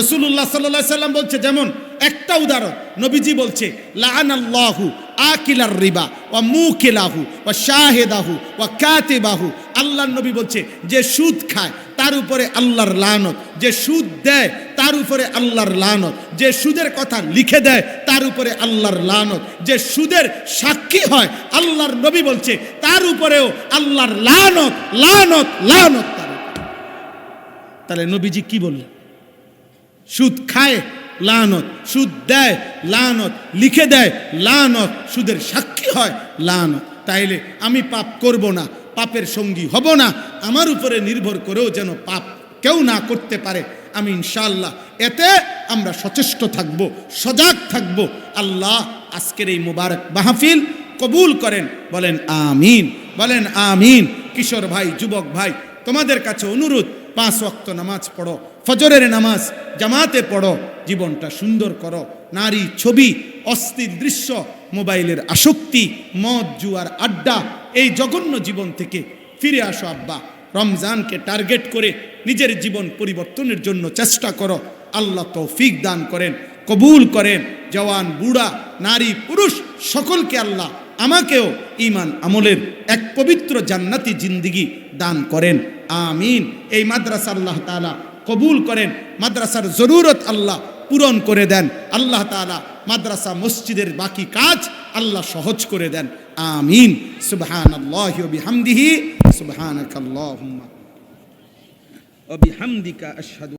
Speaker 1: রাসূলুল্লাহ সাল্লাল্লাহু আলাইহি সাল্লাম বলছে, যেমন একটা উদাহরণ, নবীজি বলছে লাআনাল্লাহু আকিলার রিবা ওয়া মুকিলাহু ওয়া শাহিদাহু ওয়া কাতিবাহু। আল্লাহর নবী বলছে, যে সুদ খায় তার উপরে আল্লাহর লানত, যে সুদ দেয় তার উপরে আল্লাহর লানত, যে সুদের কথা লিখে দেয় তার উপরে আল্লাহর লানত, যে সুদের সাক্ষী হয় আল্লাহর নবী বলছে তার উপরেও আল্লাহর লানত লানত লানত। তাহলে নবীজি কি বললেন? সুদ খায় লানত, সুদ দেয় লানত, লিখে দেয় লানত, সুদের সাক্ষী হয় লানত। তাইলে আমি পাপ করব না, পাপের সঙ্গী হব না, আমার উপরে নির্ভর করেও যেন পাপ কেউ না করতে পারে, আমি ইনশাআল্লাহ এতে আমরা সচেষ্ট থাকব, সজাগ থাকব। আল্লাহ আজকের এই মুবারক মাহফিল কবুল করেন, বলেন আমিন, বলেন আমিন। কিশোর ভাই, যুবক ভাই, তোমাদের কাছে অনুরোধ, 5 ওয়াক্ত নামাজ পড়ো, ফজরের নামাজ জামাতে পড়ো, জীবনটা সুন্দর করো। নারী, ছবি, অস্থির দৃশ্য, মোবাইলের আসক্তি, মদ জুয়ার আড্ডা, এই জঘন্য জীবন থেকে ফিরে আসো আব্বা। রমজানকে টার্গেট করে নিজের জীবন পরিবর্তনের জন্য চেষ্টা করো। আল্লাহ তৌফিক দান করেন, কবুল করেন। জওয়ান, বুড়া, নারী, পুরুষ সকলকে আল্লাহ আমাকেও ঈমান আমলের এক পবিত্র জান্নাতি জিন্দেগি দান করেন, আমিন। এই মাদ্রাসা আল্লাহ তাআলা কবুল করেন, মাদ্রাসার জরুরত আল্লাহ পূরণ করে দেন। আল্লাহ তাআলা মাদ্রাসা মসজিদের বাকি কাজ আল্লাহ সহজ করে দেন, আমিন। সুবহানাল্লাহি ওয়া বিহামদিহি, সুবহানাকাল্লাহুম্মা ওয়া বিহামদিকা আশহাদু